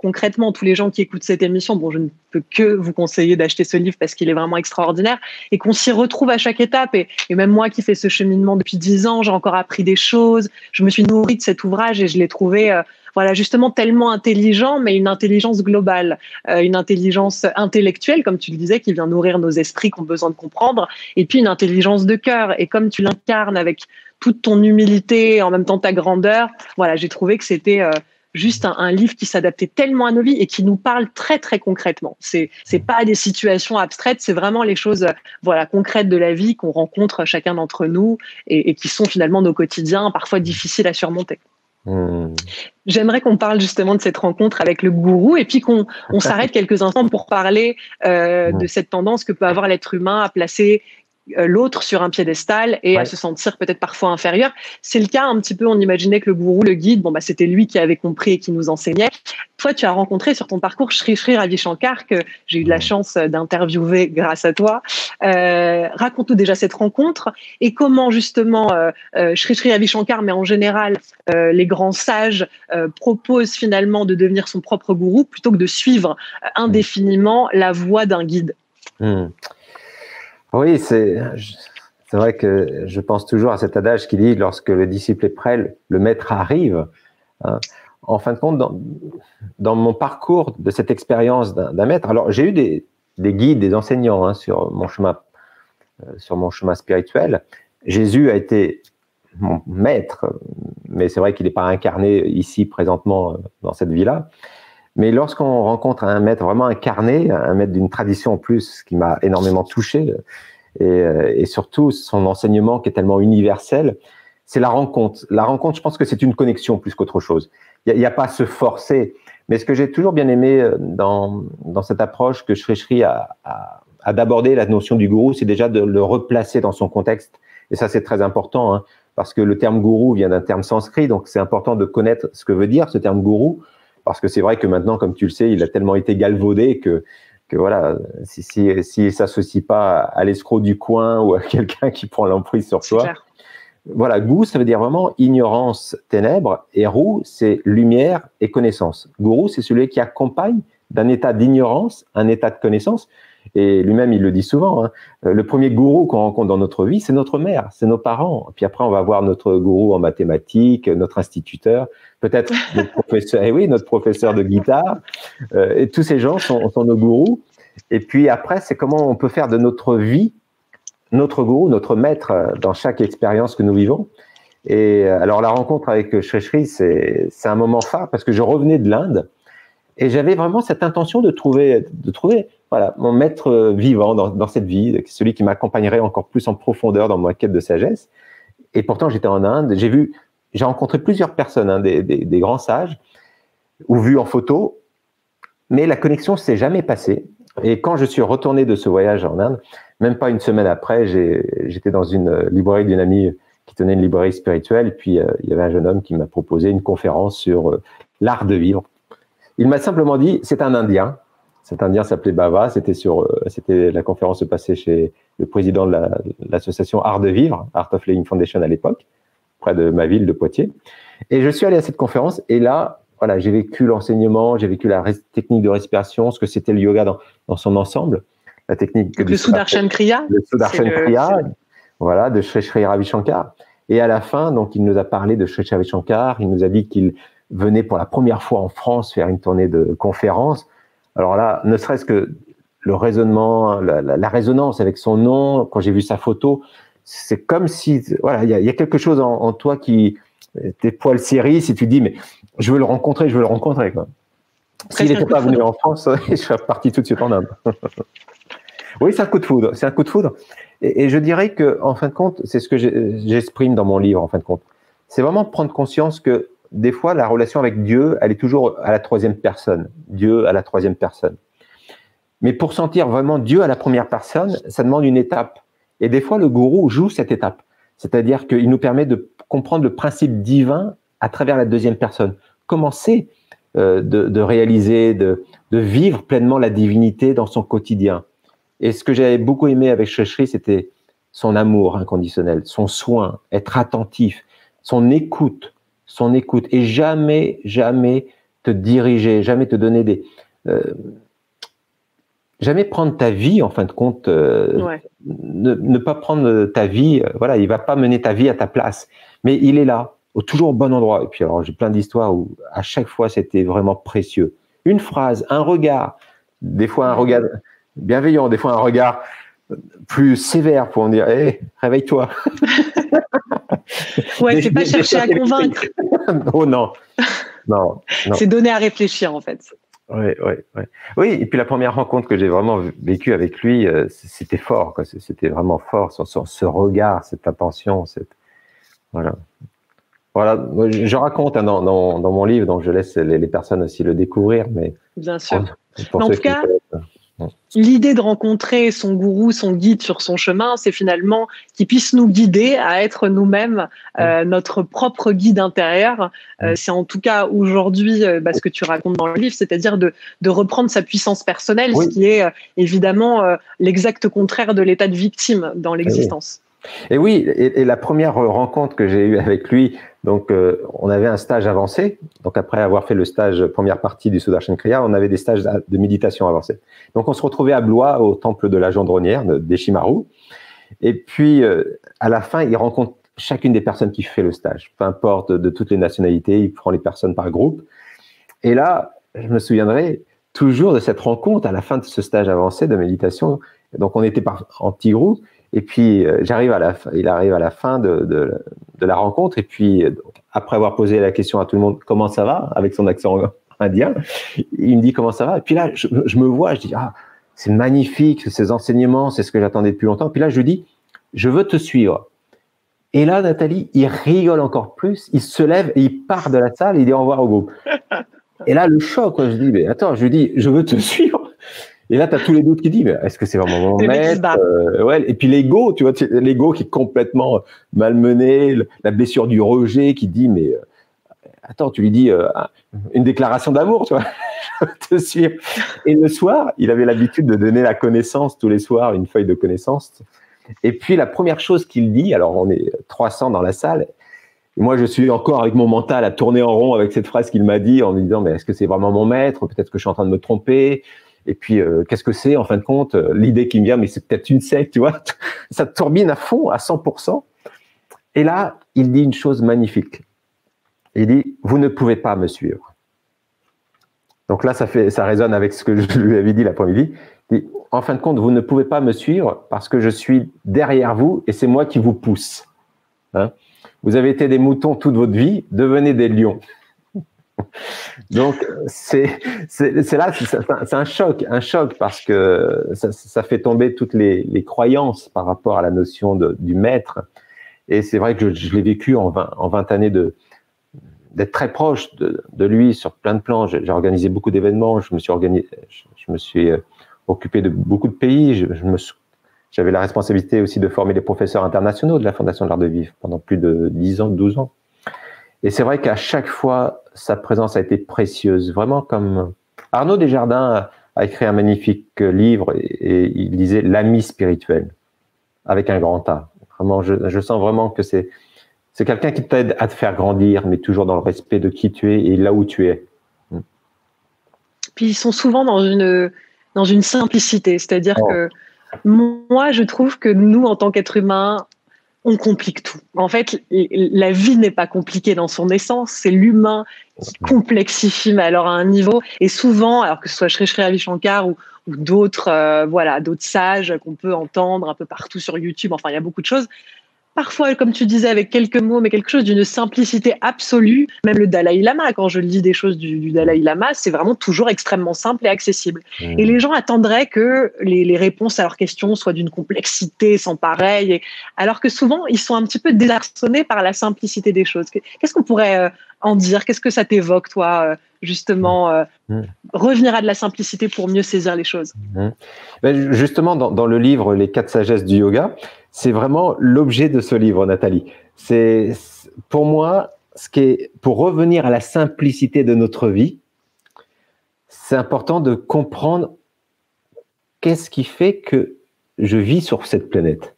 concrètement, tous les gens qui écoutent cette émission, bon, je ne peux que vous conseiller d'acheter ce livre parce qu'il est vraiment extraordinaire et qu'on s'y retrouve à chaque étape. Et même moi qui fais ce cheminement depuis 10 ans, j'ai encore appris des choses. Je me suis nourrie de cet ouvrage et je l'ai trouvé voilà, justement tellement intelligent, mais une intelligence globale, une intelligence intellectuelle, comme tu le disais, qui vient nourrir nos esprits qui ont besoin de comprendre, et puis une intelligence de cœur. Et comme tu l'incarnes avec toute ton humilité et en même temps ta grandeur, voilà, j'ai trouvé que c'était juste un livre qui s'adaptait tellement à nos vies et qui nous parle très très concrètement. C'est pas des situations abstraites, c'est vraiment les choses voilà concrètes de la vie qu'on rencontre chacun d'entre nous et qui sont finalement nos quotidiens, parfois difficiles à surmonter. J'aimerais qu'on parle justement de cette rencontre avec le gourou et puis qu'on s'arrête quelques instants pour parler de cette tendance que peut avoir l'être humain à placer l'autre sur un piédestal et à se sentir peut-être parfois inférieur. C'est le cas un petit peu, on imaginait que le gourou, le guide, bon, bah, c'était lui qui avait compris et qui nous enseignait. Toi, tu as rencontré sur ton parcours Shri Shri Ravi Shankar, que j'ai eu de la chance d'interviewer grâce à toi. Raconte-nous déjà cette rencontre et comment justement Shri Shri Ravi Shankar, mais en général les grands sages proposent finalement de devenir son propre gourou plutôt que de suivre indéfiniment la voie d'un guide. Oui, c'est vrai que je pense toujours à cet adage qui dit « lorsque le disciple est prêt, le maître arrive ». En fin de compte, dans mon parcours de cette expérience d'un maître, alors j'ai eu des guides, des enseignants sur mon chemin spirituel. Jésus a été mon maître, mais c'est vrai qu'il n'est pas incarné ici présentement dans cette vie-là. Mais lorsqu'on rencontre un maître vraiment incarné, un maître d'une tradition en plus qui m'a énormément touché, et surtout son enseignement qui est tellement universel, c'est la rencontre. La rencontre, je pense que c'est une connexion plus qu'autre chose. Il n'y a pas à se forcer. Mais ce que j'ai toujours bien aimé dans cette approche que Shri Shri a d'aborder la notion du gourou, c'est déjà de le replacer dans son contexte. Et ça, c'est très important, parce que le terme gourou vient d'un terme sanskrit, donc c'est important de connaître ce que veut dire ce terme gourou. Parce que c'est vrai que maintenant, comme tu le sais, il a tellement été galvaudé que voilà, s'il s'associe pas à l'escroc du coin ou à quelqu'un qui prend l'emprise sur toi. Clair. Voilà, gu, ça veut dire vraiment ignorance, ténèbres, et ru, c'est lumière et connaissance. Gourou, c'est celui qui accompagne d'un état d'ignorance, un état de connaissance. Et lui-même, il le dit souvent, le premier gourou qu'on rencontre dans notre vie, c'est notre mère, c'est nos parents. Puis après, on va voir notre gourou en mathématiques, notre instituteur, peut-être notre professeur, notre professeur de guitare. Et tous ces gens sont nos gourous. Et puis après, c'est comment on peut faire de notre vie notre gourou, notre maître dans chaque expérience que nous vivons. Et alors, la rencontre avec Shri Shri, c'est un moment phare parce que je revenais de l'Inde et j'avais vraiment cette intention de trouver voilà, mon maître vivant dans cette vie, celui qui m'accompagnerait encore plus en profondeur dans ma quête de sagesse. Et pourtant, j'étais en Inde, j'ai rencontré plusieurs personnes, des grands sages, ou vus en photo, mais la connexion ne s'est jamais passée. Et quand je suis retourné de ce voyage en Inde, même pas une semaine après, j'étais dans une librairie d'une amie qui tenait une librairie spirituelle, et puis il y avait un jeune homme qui m'a proposé une conférence sur l'art de vivre. Il m'a simplement dit, c'est un Indien. Cet Indien s'appelait Bava. C'était la conférence se passait chez le président de l'association Art de Vivre, Art of Living Foundation à l'époque, près de ma ville de Poitiers. Et je suis allé à cette conférence et là, voilà, j'ai vécu l'enseignement, j'ai vécu la technique de respiration, ce que c'était le yoga dans son ensemble, la technique le Sudarshan Kriya. Le Sudarshan Kriya, voilà, de Shri Shri Ravi Shankar. Et à la fin, donc, il nous a parlé de Shri Shri Ravi Shankar. Il nous a dit qu'il venait pour la première fois en France faire une tournée de conférences. Alors là, ne serait-ce que le raisonnement, la résonance avec son nom, quand j'ai vu sa photo, c'est comme si, voilà, il y a quelque chose en toi qui, tes poils s'hérissent et tu dis, mais je veux le rencontrer, quoi. S'il n'était pas venu en France, je serais parti tout de suite en Inde. Oui, c'est un coup de foudre. Et je dirais que, en fin de compte, c'est ce que j'exprime dans mon livre, en fin de compte. C'est vraiment prendre conscience que, des fois, la relation avec Dieu, elle est toujours à la troisième personne. Dieu à la troisième personne. Mais pour sentir vraiment Dieu à la première personne, ça demande une étape. Et des fois, le gourou joue cette étape. C'est-à-dire qu'il nous permet de comprendre le principe divin à travers la deuxième personne. Commencer de réaliser, de vivre pleinement la divinité dans son quotidien. Et ce que j'avais beaucoup aimé avec Shri Shri, c'était son amour inconditionnel, son soin, être attentif, son écoute, et jamais te diriger, jamais te donner des... jamais prendre ta vie, en fin de compte, ne pas prendre ta vie, voilà, il va pas mener ta vie à ta place, mais il est là, toujours au bon endroit. Et puis alors, j'ai plein d'histoires où à chaque fois, c'était vraiment précieux. Une phrase, un regard, des fois un regard bienveillant, des fois un regard plus sévère pour me dire, hé, réveille-toi. Ouais, c'est pas chercher à convaincre. Oh non. Non. C'est donner à réfléchir, en fait. Oui, et puis la première rencontre que j'ai vraiment vécue avec lui, c'était fort, quoi. C'était vraiment fort, ce regard, cette attention, voilà. Je raconte dans mon livre, donc je laisse les personnes aussi le découvrir, mais bien sûr. Mais en tout cas, l'idée de rencontrer son gourou, son guide sur son chemin, c'est finalement qu'il puisse nous guider à être nous-mêmes notre propre guide intérieur. C'est en tout cas aujourd'hui ce que tu racontes dans le livre, c'est-à-dire de reprendre sa puissance personnelle, ce qui est évidemment l'exact contraire de l'état de victime dans l'existence. Et oui, et la première rencontre que j'ai eue avec lui, donc on avait un stage avancé. Donc après avoir fait le stage première partie du Sudarshan Kriya, on avait des stages de méditation avancée. Donc on se retrouvait à Blois au temple de la Gendronnière d'Eshimaru. Et puis à la fin, il rencontre chacune des personnes qui fait le stage, peu importe de toutes les nationalités, il prend les personnes par groupe. Et là, je me souviendrai toujours de cette rencontre à la fin de ce stage avancé de méditation. Donc on était en petit groupe. Et puis, il arrive à la fin de la rencontre. Et puis, après avoir posé la question à tout le monde, comment ça va, avec son accent indien, il me dit comment ça va. Et puis là, je me vois, je dis, c'est magnifique, ces enseignements, c'est ce que j'attendais depuis longtemps. Puis là, je lui dis, je veux te suivre. Et là, Nathalie, il rigole encore plus, il se lève et il part de la salle et il dit au revoir au groupe. Et là, le choc, quoi, je dis, mais attends, je lui dis, je veux te suivre. Et là, tu as tous les doutes qui disent, mais est-ce que c'est vraiment mon maître et puis l'ego, tu vois, l'ego qui est complètement malmené, la blessure du rejet qui dit, mais attends, tu lui dis une déclaration d'amour, tu vois, je te suis. Et le soir, il avait l'habitude de donner la connaissance tous les soirs, une feuille de connaissance. Et puis, la première chose qu'il dit, alors on est 300 dans la salle, et moi, je suis encore avec mon mental à tourner en rond avec cette phrase qu'il m'a dit en me disant, mais est-ce que c'est vraiment mon maître? Peut-être que je suis en train de me tromper. Et puis, qu'est-ce que c'est, en fin de compte? L'idée qui me vient, mais c'est peut-être une secte, tu vois. Ça turbine à fond, à 100%. Et là, il dit une chose magnifique. Il dit, vous ne pouvez pas me suivre. Donc là, ça résonne avec ce que je lui avais dit l'après-midi. Il dit, en fin de compte, vous ne pouvez pas me suivre parce que je suis derrière vous et c'est moi qui vous pousse. Hein? Vous avez été des moutons toute votre vie, devenez des lions. Donc, c'est là, c'est un choc parce que ça fait tomber toutes les croyances par rapport à la notion du maître. Et c'est vrai que je l'ai vécu en 20 années d'être très proche de lui sur plein de plans. J'ai organisé beaucoup d'événements, je me suis occupé de beaucoup de pays. J'avais la responsabilité aussi de former des professeurs internationaux de la Fondation de l'Art de Vivre pendant plus de 10 ans, 12 ans. Et c'est vrai qu'à chaque fois, sa présence a été précieuse. Vraiment comme Arnaud Desjardins a écrit un magnifique livre et il disait l'ami spirituel avec un grand A. Vraiment, je sens vraiment que c'est quelqu'un qui t'aide à te faire grandir, mais toujours dans le respect de qui tu es et là où tu es. Puis ils sont souvent dans une simplicité, c'est-à-dire que moi, je trouve que nous, en tant qu'êtres humains, on complique tout. En fait, la vie n'est pas compliquée dans son essence, c'est l'humain qui complexifie, mais alors à un niveau. Et souvent, alors que ce soit Sri Ravi Shankar ou d'autres, d'autres sages qu'on peut entendre un peu partout sur YouTube. Enfin, il y a beaucoup de choses. Parfois, comme tu disais, avec quelques mots, mais quelque chose d'une simplicité absolue. Même le Dalai Lama, quand je lis des choses du Dalai Lama, c'est vraiment toujours extrêmement simple et accessible. Et les gens attendraient que les réponses à leurs questions soient d'une complexité sans pareil, alors que souvent, ils sont un petit peu désarçonnés par la simplicité des choses. Qu'est-ce qu'on pourrait en dire? Qu'est-ce que ça t'évoque, toi, justement, revenir à de la simplicité pour mieux saisir les choses? Ben justement, dans le livre « Les 4 sagesses du yoga », c'est vraiment l'objet de ce livre, Nathalie. C'est pour moi, pour revenir à la simplicité de notre vie, c'est important de comprendre qu'est-ce qui fait que je vis sur cette planète.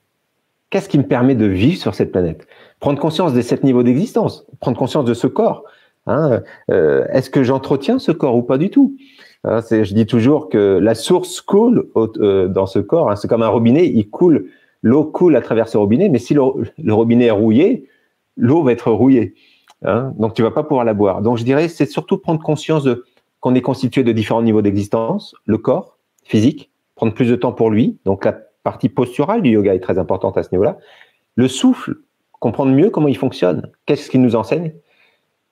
Qu'est-ce qui me permet de vivre sur cette planète? Prendre conscience des 7 niveaux d'existence, prendre conscience de ce corps. Hein, est-ce que j'entretiens ce corps ou pas du tout? Hein, je dis toujours que la source coule dans ce corps. Hein, c'est comme un robinet, l'eau coule à travers ce robinet, mais si le robinet est rouillé, l'eau va être rouillée. Hein, donc, tu vas pas pouvoir la boire. Donc, je dirais, c'est surtout prendre conscience qu'on est constitué de différents niveaux d'existence. Le corps physique, prendre plus de temps pour lui. Donc, la partie posturale du yoga est très importante à ce niveau-là. Le souffle, comprendre mieux comment il fonctionne. Qu'est-ce qu'il nous enseigne?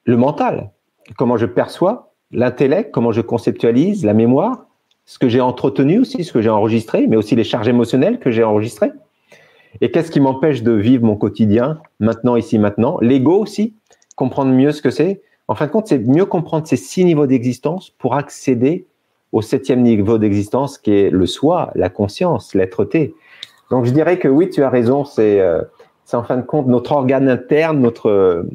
Le mental, comment je perçois. L'intellect, comment je conceptualise. La mémoire, ce que j'ai entretenu aussi, ce que j'ai enregistré, mais aussi les charges émotionnelles que j'ai enregistrées. Et qu'est-ce qui m'empêche de vivre mon quotidien maintenant, ici, maintenant? L'ego aussi, comprendre mieux ce que c'est. En fin de compte, c'est mieux comprendre ces 6 niveaux d'existence pour accéder au 7e niveau d'existence qui est le soi, la conscience, l'être-té. Donc, je dirais que oui, tu as raison, c'est en fin de compte notre organe interne, notre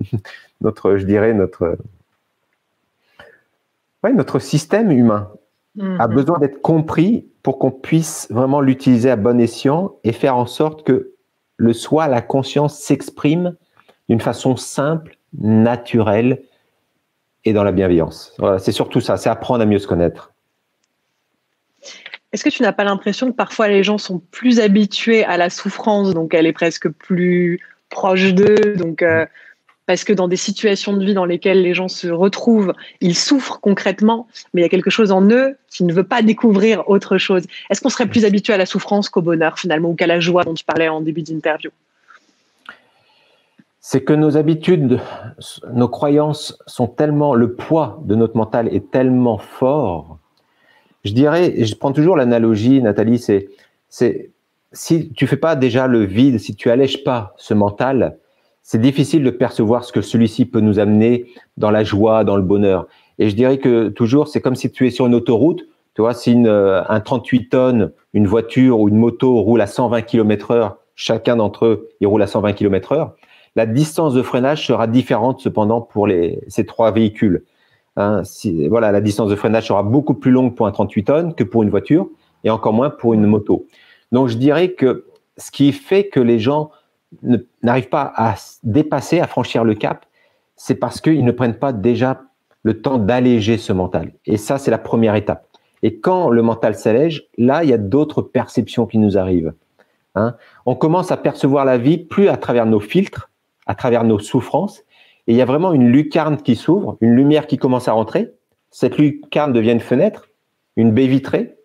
système humain a besoin d'être compris pour qu'on puisse vraiment l'utiliser à bon escient et faire en sorte que le soi, la conscience s'exprime d'une façon simple, naturelle et dans la bienveillance. Voilà, c'est surtout ça, c'est apprendre à mieux se connaître. Est-ce que tu n'as pas l'impression que parfois les gens sont plus habitués à la souffrance, donc elle est presque plus proche d'eux, donc parce que dans des situations de vie dans lesquelles les gens se retrouvent, ils souffrent concrètement, mais il y a quelque chose en eux qui ne veut pas découvrir autre chose. Est-ce qu'on serait plus habitué à la souffrance qu'au bonheur finalement, ou qu'à la joie dont tu parlais en début d'interview? C'est que nos habitudes, nos croyances sont tellement, le poids de notre mental est tellement fort. Je dirais, et je prends toujours l'analogie, Nathalie, c'est si tu fais pas déjà le vide, si tu allèges pas ce mental, c'est difficile de percevoir ce que celui-ci peut nous amener dans la joie, dans le bonheur. Et je dirais que toujours, c'est comme si tu es sur une autoroute, tu vois, si un 38 tonnes, une voiture ou une moto roule à 120 km/h, chacun d'entre eux, il roule à 120 km/h, la distance de freinage sera différente cependant pour ces 3 véhicules. Hein, voilà, la distance de freinage sera beaucoup plus longue pour un 38 tonnes que pour une voiture et encore moins pour une moto. Donc, je dirais que ce qui fait que les gens n'arrivent pas à dépasser, à franchir le cap, c'est parce qu'ils ne prennent pas déjà le temps d'alléger ce mental. Et ça, c'est la première étape. Et quand le mental s'allège, là, il y a d'autres perceptions qui nous arrivent. Hein, on commence à percevoir la vie plus à travers nos filtres, à travers nos souffrances, et il y a vraiment une lucarne qui s'ouvre, une lumière qui commence à rentrer. Cette lucarne devient une fenêtre, une baie vitrée,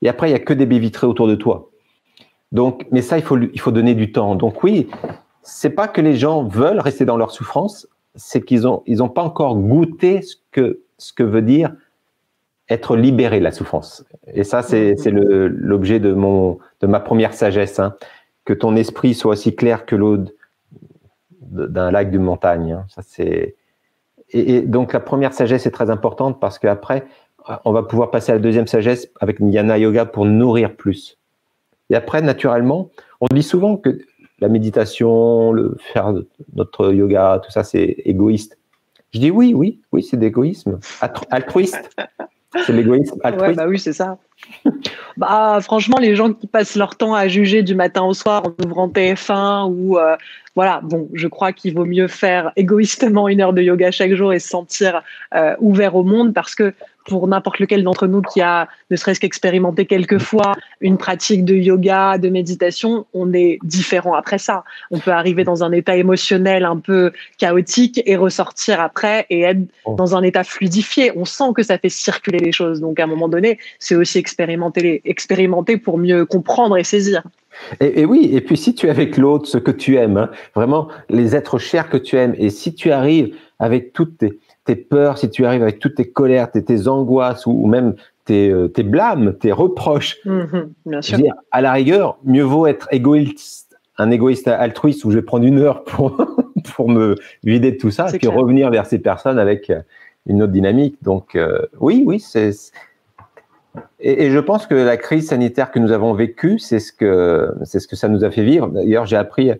et après, il n'y a que des baies vitrées autour de toi. Donc, mais ça, il faut donner du temps. Donc oui, c'est pas que les gens veulent rester dans leur souffrance, c'est qu'ils ont pas encore goûté ce que veut dire être libéré de la souffrance. Et ça, c'est l'objet de ma première sagesse, hein, que ton esprit soit aussi clair que l'eau d'un lac de montagne. Hein. Ça, et donc, la première sagesse est très importante parce qu'après, on va pouvoir passer à la deuxième sagesse avec Jnana Yoga pour nourrir plus. Et après, naturellement, on dit souvent que la méditation, faire notre yoga, tout ça, c'est égoïste. Je dis oui, c'est d'égoïsme. Altruiste. C'est l'égoïsme altruiste. Ouais, bah oui, c'est ça. Bah, franchement, les gens qui passent leur temps à juger du matin au soir en ouvrant TF1 ou voilà, bon, je crois qu'il vaut mieux faire égoïstement 1 heure de yoga chaque jour et se sentir ouvert au monde, parce que pour n'importe lequel d'entre nous qui a ne serait-ce qu'expérimenté quelques fois une pratique de yoga, de méditation, on est différent après ça. On peut arriver dans un état émotionnel un peu chaotique et ressortir après et être dans un état fluidifié. On sent que ça fait circuler les choses. Donc, à un moment donné, c'est aussi expérimenter pour mieux comprendre et saisir. Et oui, et puis si tu es avec l'autre, ce que tu aimes, hein, vraiment les êtres chers que tu aimes, et si tu arrives avec toutes tes peurs, si tu arrives avec toutes tes colères, tes angoisses ou même tes blâmes, tes reproches, bien sûr. Dire, à la rigueur, mieux vaut être égoïste, un égoïste altruiste où je vais prendre 1 heure pour me vider de tout ça, et puis revenir vers ces personnes avec une autre dynamique. Donc oui, c'est... Et je pense que la crise sanitaire que nous avons vécue, c'est ce que ça nous a fait vivre. D'ailleurs, j'ai appris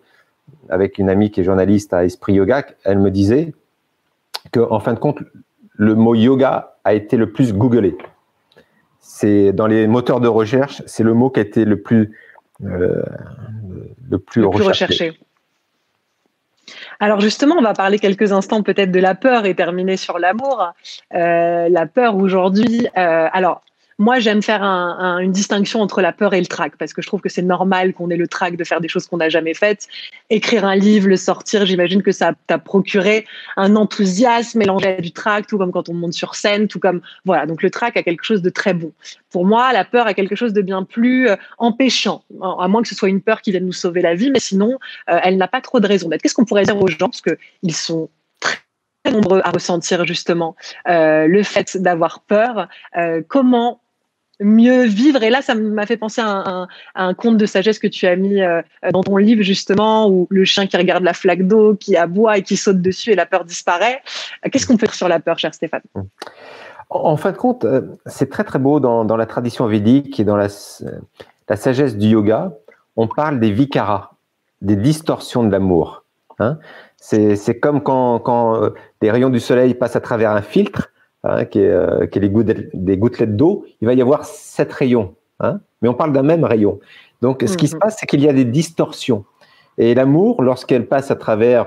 avec une amie qui est journaliste à Esprit Yoga, elle me disait qu'en fin de compte, le mot yoga a été le plus googlé. C'est dans les moteurs de recherche, c'est le mot qui a été le plus recherché. Alors justement, on va parler quelques instants peut-être de la peur et terminer sur l'amour. La peur aujourd'hui, alors moi j'aime faire une distinction entre la peur et le trac, parce que je trouve que c'est normal qu'on ait le trac de faire des choses qu'on n'a jamais faites. Écrire un livre, le sortir, j'imagine que ça t'a procuré un enthousiasme mélangé à du trac, tout comme quand on monte sur scène, tout comme… Voilà, donc le trac a quelque chose de très bon. Pour moi, la peur a quelque chose de bien plus empêchant, à moins que ce soit une peur qui vienne nous sauver la vie, mais sinon, elle n'a pas trop de raison d'être. Qu'est-ce qu'on pourrait dire aux gens, parce qu'ils sont très nombreux à ressentir justement le fait d'avoir peur, comment mieux vivre? Et là, ça m'a fait penser à un conte de sagesse que tu as mis dans ton livre, justement, où le chien qui regarde la flaque d'eau, qui aboie et qui saute dessus et la peur disparaît. Qu'est-ce qu'on peut dire sur la peur, cher Stéphane? En fin de compte, c'est très très beau dans la tradition védique et dans la sagesse du yoga. On parle des vikaras, des distorsions de l'amour. Hein, c'est comme quand des rayons du soleil passent à travers un filtre, qui est des gouttelettes d'eau, il va y avoir 7 rayons. Hein, mais on parle d'un même rayon. Donc, ce qui se passe, c'est qu'il y a des distorsions. Et l'amour, lorsqu'elle passe à travers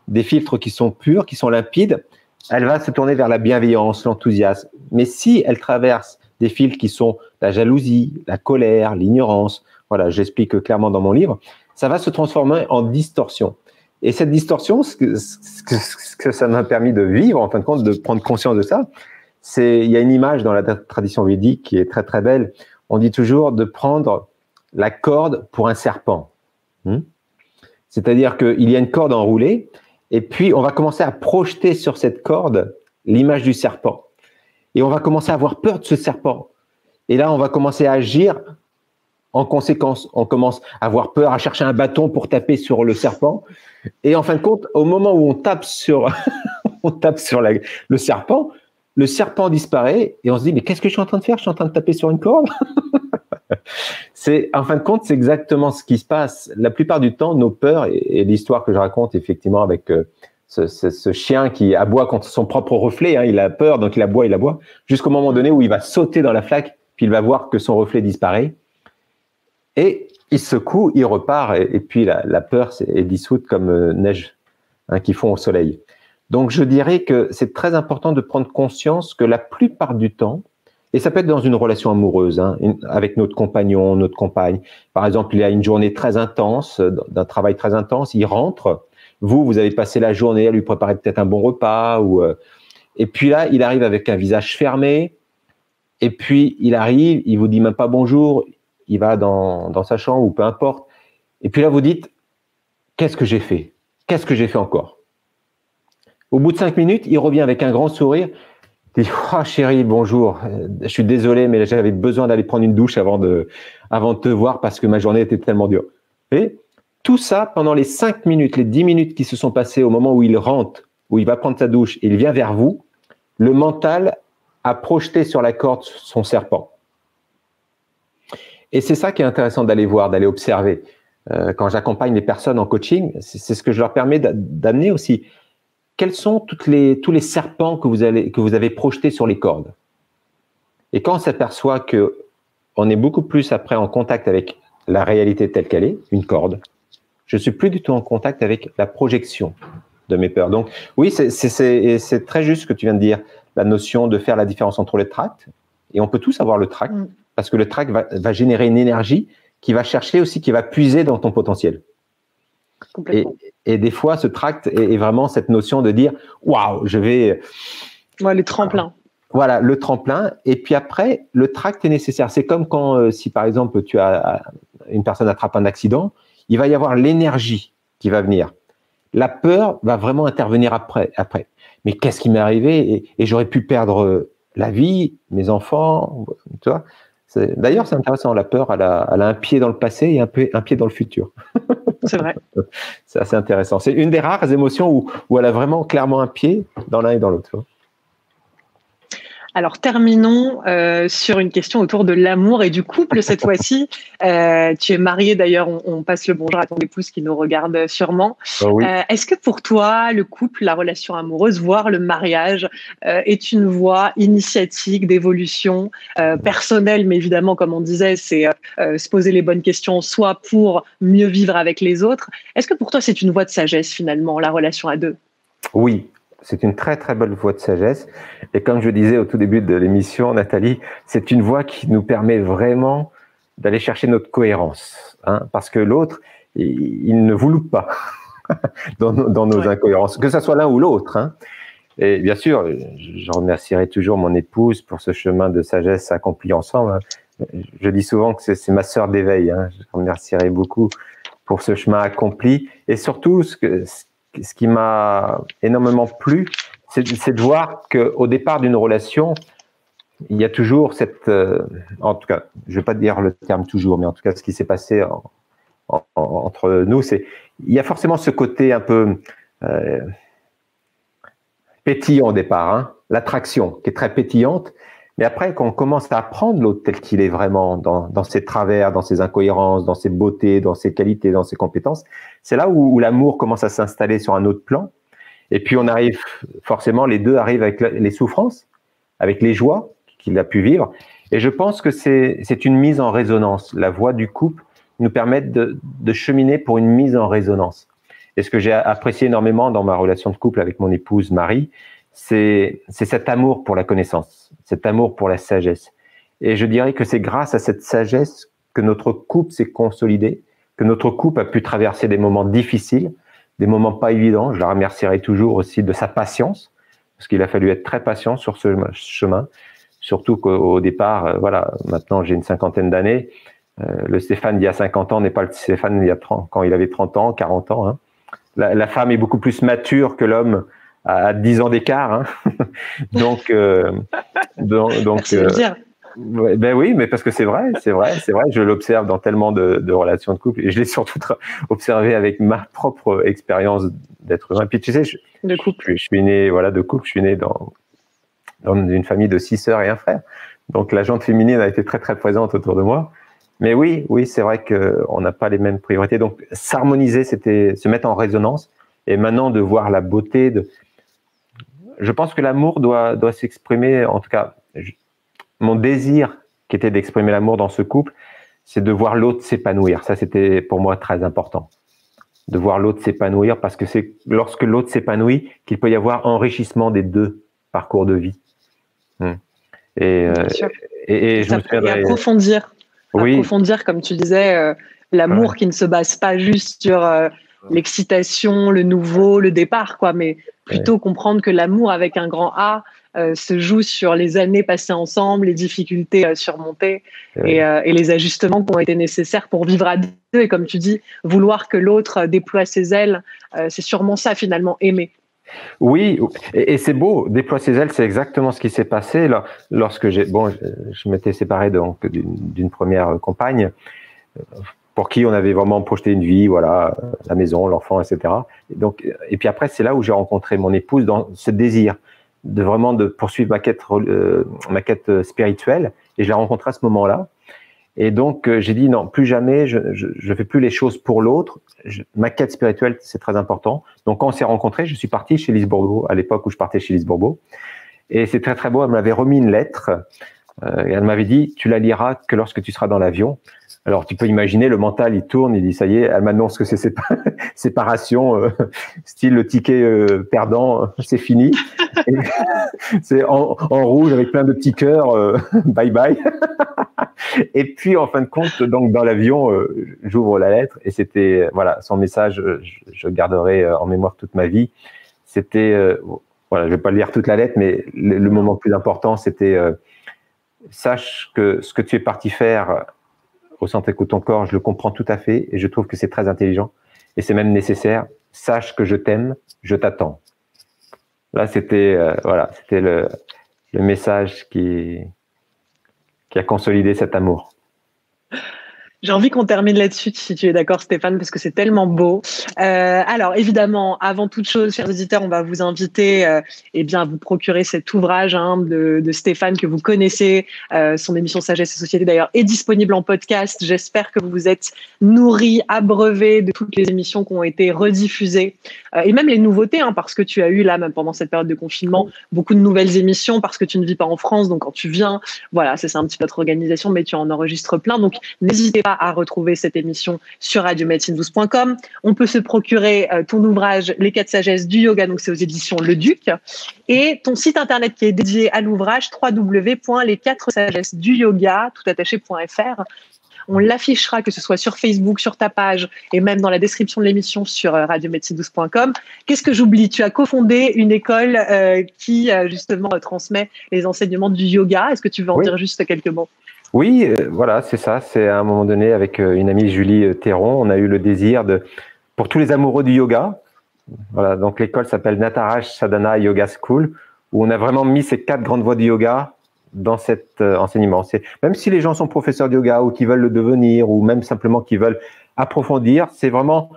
des filtres qui sont purs, qui sont limpides, elle va se tourner vers la bienveillance, l'enthousiasme. Mais si elle traverse des filtres qui sont la jalousie, la colère, l'ignorance, voilà, j'explique clairement dans mon livre, ça va se transformer en distorsion. Et cette distorsion, ce que ça m'a permis de vivre, en fin de compte, de prendre conscience de ça, il y a une image dans la tradition védique qui est très très belle. On dit toujours de prendre la corde pour un serpent. C'est-à-dire qu'il y a une corde enroulée, et puis on va commencer à projeter sur cette corde l'image du serpent. Et on va commencer à avoir peur de ce serpent. Et là, on va commencer à agir en conséquence. On commence à avoir peur, à chercher un bâton pour taper sur le serpent. Et en fin de compte, au moment où on tape sur, le serpent disparaît et on se dit, mais qu'est-ce que je suis en train de faire? Je suis en train de taper sur une corde. En fin de compte, c'est exactement ce qui se passe. La plupart du temps, nos peurs, et l'histoire que je raconte effectivement avec ce chien qui aboie contre son propre reflet, hein, il a peur, donc il aboie, jusqu'au moment donné où il va sauter dans la flaque, puis il va voir que son reflet disparaît. Et il secoue, il repart, et puis la peur est dissoute comme neige qui fond au soleil. Donc je dirais que c'est très important de prendre conscience que la plupart du temps, et ça peut être dans une relation amoureuse, avec notre compagnon, notre compagne. Par exemple, il y a une journée très intense, d'un travail très intense, il rentre, vous avez passé la journée à lui préparer peut-être un bon repas, et puis là, il arrive avec un visage fermé, et puis il arrive, il vous dit même pas bonjour, il va dans sa chambre ou peu importe, et puis là vous dites, qu'est-ce que j'ai fait? Qu'est-ce que j'ai fait encore? Au bout de 5 minutes, il revient avec un grand sourire. Il dit, oh, chérie, bonjour, je suis désolé, mais j'avais besoin d'aller prendre une douche avant de te voir parce que ma journée était tellement dure. Et tout ça, pendant les 5 minutes, les 10 minutes qui se sont passées au moment où il rentre, où il va prendre sa douche et il vient vers vous, le mental a projeté sur la corde son serpent. Et c'est ça qui est intéressant d'aller voir, d'aller observer. Quand j'accompagne les personnes en coaching, c'est ce que je leur permets d'amener aussi. Quels sont tous les serpents que vous avez projetés sur les cordes? Et quand on s'aperçoit qu'on est beaucoup plus après en contact avec la réalité telle qu'elle est, une corde, je suis plus du tout en contact avec la projection de mes peurs. Donc oui, c'est très juste ce que tu viens de dire, la notion de faire la différence entre le tract, et on peut tous avoir le tract, parce que le tract va générer une énergie qui va chercher aussi, qui va puiser dans ton potentiel. Et des fois, ce tract est vraiment cette notion de dire « Waouh, je vais… » Ouais, le tremplin. Voilà, le tremplin. Et puis après, le tract est nécessaire. C'est comme quand, si par exemple, une personne attrape un accident, il va y avoir l'énergie qui va venir. La peur va vraiment intervenir après. Mais qu'est-ce qui m'est arrivé? Et j'aurais pu perdre la vie, mes enfants, tu vois. D'ailleurs, c'est intéressant, la peur, elle a un pied dans le passé et un pied dans le futur. C'est vrai. C'est assez intéressant. C'est une des rares émotions où elle a vraiment clairement un pied dans l'un et dans l'autre. Alors, terminons sur une question autour de l'amour et du couple cette fois-ci. Tu es marié, d'ailleurs, on passe le bonjour à ton épouse qui nous regarde sûrement. Oh oui. Est-ce que pour toi, le couple, la relation amoureuse, voire le mariage, est une voie initiatique d'évolution personnelle, mais évidemment, comme on disait, c'est se poser les bonnes questions, soit pour mieux vivre avec les autres. Est-ce que pour toi, c'est une voie de sagesse, finalement, la relation à deux? Oui. C'est une très, très belle voie de sagesse. Et comme je disais au tout début de l'émission, Nathalie, c'est une voie qui nous permet vraiment d'aller chercher notre cohérence. Hein, parce que l'autre, il ne vous loupe pas dans nos incohérences, que ce soit l'un ou l'autre. Hein. Et bien sûr, je remercierai toujours mon épouse pour ce chemin de sagesse accompli ensemble. Je dis souvent que c'est ma sœur d'éveil. Hein. Je remercierai beaucoup pour ce chemin accompli. Et surtout, ce qui m'a énormément plu, c'est de voir qu'au départ d'une relation, il y a toujours cette... en tout cas, je ne vais pas dire le terme toujours, mais en tout cas, ce qui s'est passé entre nous, il y a forcément ce côté un peu pétillant au départ, hein, l'attraction qui est très pétillante, mais après, quand on commence à apprendre l'autre tel qu'il est vraiment, dans ses travers, dans ses incohérences, dans ses beautés, dans ses qualités, dans ses compétences, c'est là où l'amour commence à s'installer sur un autre plan. Et puis, on arrive, forcément, les deux arrivent avec les souffrances, avec les joies qu'il a pu vivre. Et je pense que c'est une mise en résonance. La voie du couple nous permet de cheminer pour une mise en résonance. Et ce que j'ai apprécié énormément dans ma relation de couple avec mon épouse Marie, c'est cet amour pour la connaissance, cet amour pour la sagesse. Et je dirais que c'est grâce à cette sagesse que notre couple s'est consolidé, que notre couple a pu traverser des moments difficiles, des moments pas évidents. Je la remercierai toujours aussi de sa patience, parce qu'il a fallu être très patient sur ce chemin. Surtout qu'au départ, voilà, maintenant j'ai une cinquantaine d'années. Le Stéphane d'il y a 50 ans n'est pas le Stéphane d'il y a 30, quand il avait 30 ans, 40 ans. Hein. La femme est beaucoup plus mature que l'homme à 10 ans d'écart. Hein. donc, Merci de le dire. Ben oui, mais parce que c'est vrai. Je l'observe dans tellement de relations de couple, et je l'ai surtout observé avec ma propre expérience d'être humain. Puis tu sais, je suis né, voilà, de couple. Je suis né dans une famille de 6 sœurs et un frère. Donc la jante féminine a été très très présente autour de moi. Mais oui, c'est vrai qu'on n'a pas les mêmes priorités. Donc s'harmoniser, c'était se mettre en résonance. Et maintenant de voir la beauté je pense que l'amour doit s'exprimer, en tout cas, mon désir qui était d'exprimer l'amour dans ce couple, c'est de voir l'autre s'épanouir. Ça, c'était pour moi très important. De voir l'autre s'épanouir, parce que c'est lorsque l'autre s'épanouit qu'il peut y avoir enrichissement des deux parcours de vie. Et je me souviendrai... approfondir. Oui. Approfondir, comme tu disais, l'amour qui ne se base pas juste sur l'excitation, le nouveau, le départ, quoi, mais plutôt comprendre que l'amour avec un grand A se joue sur les années passées ensemble, les difficultés surmontées et les ajustements qui ont été nécessaires pour vivre à deux. Et comme tu dis, vouloir que l'autre déploie ses ailes, c'est sûrement ça finalement, aimer. Oui, et c'est beau, déploie ses ailes, c'est exactement ce qui s'est passé lorsque je m'étais séparé d'une première compagne pour qui on avait vraiment projeté une vie, voilà, la maison, l'enfant, etc. Et puis après, c'est là où j'ai rencontré mon épouse dans ce désir de poursuivre ma quête spirituelle, et je l'ai rencontrée à ce moment-là. Et donc, j'ai dit non, plus jamais, je fais plus les choses pour l'autre. Ma quête spirituelle, c'est très important. Donc, quand on s'est rencontrés, je suis parti chez Lise Bourbeau, à l'époque où je partais chez Lise Bourbeau. Et c'est très, très beau. Elle m'avait remis une lettre. Et elle m'avait dit, tu la liras que lorsque tu seras dans l'avion. Alors, tu peux imaginer, le mental, il tourne, il dit, ça y est, elle m'annonce que c'est séparation, style le ticket perdant, c'est fini. C'est en rouge avec plein de petits cœurs, bye bye. Et puis, en fin de compte, donc dans l'avion, j'ouvre la lettre et c'était, voilà, son message, je garderai en mémoire toute ma vie. C'était, voilà, je vais pas lire toute la lettre, mais le moment le plus important, c'était, sache que ce que tu es parti faire au centre Écoute ton corps, je le comprends tout à fait et je trouve que c'est très intelligent et c'est même nécessaire. Sache que je t'aime, je t'attends. Là, c'était c'était le message qui a consolidé cet amour. J'ai envie qu'on termine là-dessus, si tu es d'accord, Stéphane, parce que c'est tellement beau. Alors, évidemment, avant toute chose, chers auditeurs, on va vous inviter à vous procurer cet ouvrage de Stéphane que vous connaissez. Son émission Sagesse et Société, d'ailleurs, est disponible en podcast. J'espère que vous vous êtes nourris, abreuvés de toutes les émissions qui ont été rediffusées et même les nouveautés, parce que tu as eu, là, même pendant cette période de confinement, beaucoup de nouvelles émissions parce que tu ne vis pas en France. Donc, quand tu viens, voilà, c'est un petit peu notre organisation, mais tu en enregistres plein. Donc, n'hésitez pas à retrouver cette émission sur radiomédecine12.com. On peut se procurer ton ouvrage Les 4 sagesses du yoga, donc c'est aux éditions Le Duc, et ton site internet qui est dédié à l'ouvrage, www.les4sagesses-du-yoga, toutattaché.fr. On l'affichera, que ce soit sur Facebook, sur ta page et même dans la description de l'émission sur radiomédecine12.com. Qu'est-ce que j'oublie? Tu as cofondé une école qui justement transmet les enseignements du yoga. Est-ce que tu veux en dire juste quelques mots? Oui, voilà, c'est ça. C'est à un moment donné, avec une amie, Julie Théron, on a eu le désir pour tous les amoureux du yoga. Voilà, donc l'école s'appelle Nataraj Sadhana Yoga School, où on a vraiment mis ces 4 grandes voies du yoga dans cet enseignement. Même si les gens sont professeurs de yoga ou qui veulent le devenir, ou même simplement qui veulent approfondir, c'est vraiment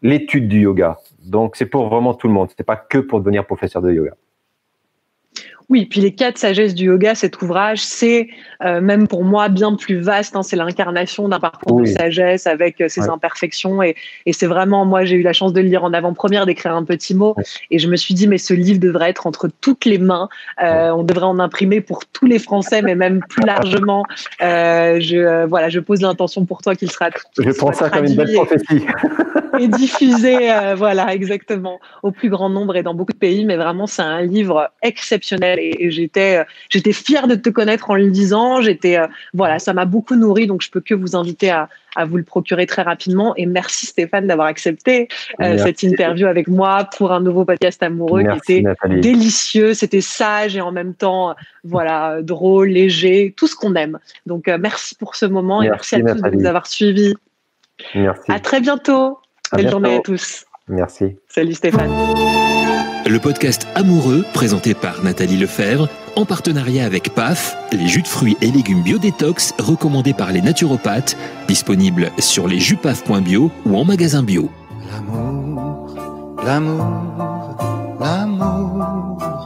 l'étude du yoga. Donc c'est pour vraiment tout le monde. C'est pas que pour devenir professeur de yoga. Oui, puis les 4 sagesses du yoga, cet ouvrage, c'est même pour moi bien plus vaste. C'est l'incarnation d'un parcours de sagesse avec ses imperfections. Et c'est vraiment, moi, j'ai eu la chance de le lire en avant-première, d'écrire un petit mot. Et je me suis dit, mais ce livre devrait être entre toutes les mains. On devrait en imprimer pour tous les Français, mais même plus largement. Je pose l'intention pour toi qu'il sera Je prends ça comme une belle prophétie. Et diffusé, exactement, au plus grand nombre et dans beaucoup de pays. Mais vraiment, c'est un livre exceptionnel. Et j'étais fière de te connaître en le lisant. Ça m'a beaucoup nourri, donc je peux que vous inviter à vous le procurer très rapidement. Et merci Stéphane d'avoir accepté cette interview avec moi pour un nouveau podcast amoureux qui était délicieux. C'était sage et en même temps, drôle, léger, tout ce qu'on aime. Donc merci pour ce moment et merci à tous de nous avoir suivis. Merci. À très bientôt. Belle journée à tous. Merci. Salut Stéphane. Le podcast Amoureux, présenté par Nathalie Lefebvre, en partenariat avec PAF, les jus de fruits et légumes biodétox recommandés par les naturopathes, disponibles sur lesjupaf.bio ou en magasin bio. L'amour, l'amour, l'amour.